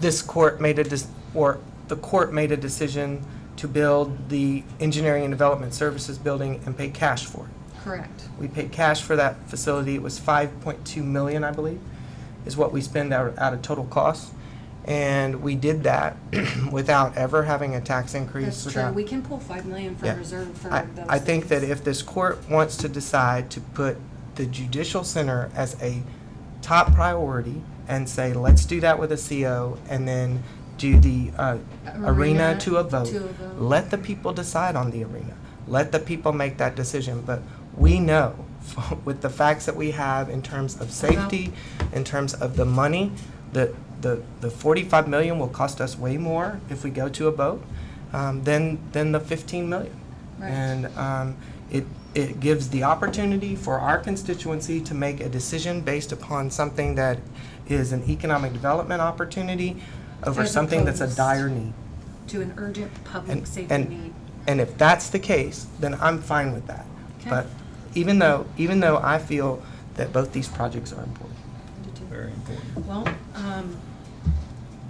This court made the court made a decision to build the Engineering and Development Services building and pay cash for it. Correct. We paid cash for that facility. It was $5.2 million, I believe, is what we spend out of total cost. And we did that without ever having a tax increase. That's true. without- We can pull 5 million from Yeah. reserve for I, those. I think that things. if this court wants to decide to put the judicial center as a top priority and say, let's do that with a CO and then do the arena to a vote, let the people decide on the arena. Let the people make that decision. But we know with the facts that we have in terms of safety, in terms of the money, that the 45 million will cost us way more if we go to a vote than the 15 million. Right. And it gives the opportunity for our constituency to make a decision based upon something that is an economic development opportunity over As something that's a opposed dire need. To an urgent public And- safety and- need. And if that's the case, then I'm fine with that. Okay. But even though I feel that both these projects are important. Very important. Well,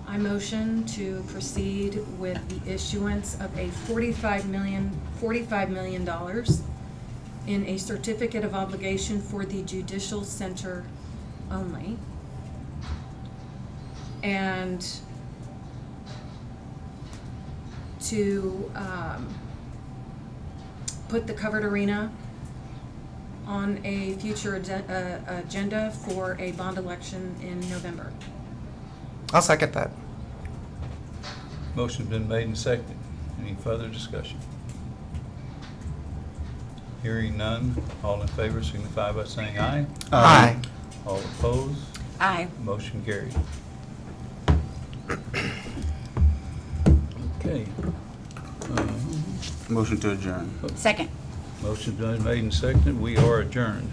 I motion to proceed with the issuance of a $45 million in a certificate of obligation for the judicial center only. And to put the covered arena on a future agenda for a bond election in November. I'll second that. Motion's been made and seconded. Any further discussion? Hearing none, all in favor signify by saying aye. Aye. All opposed, Aye. motion carried. Okay. Motion to adjourn. Second. Motion's been made and seconded. We are adjourned.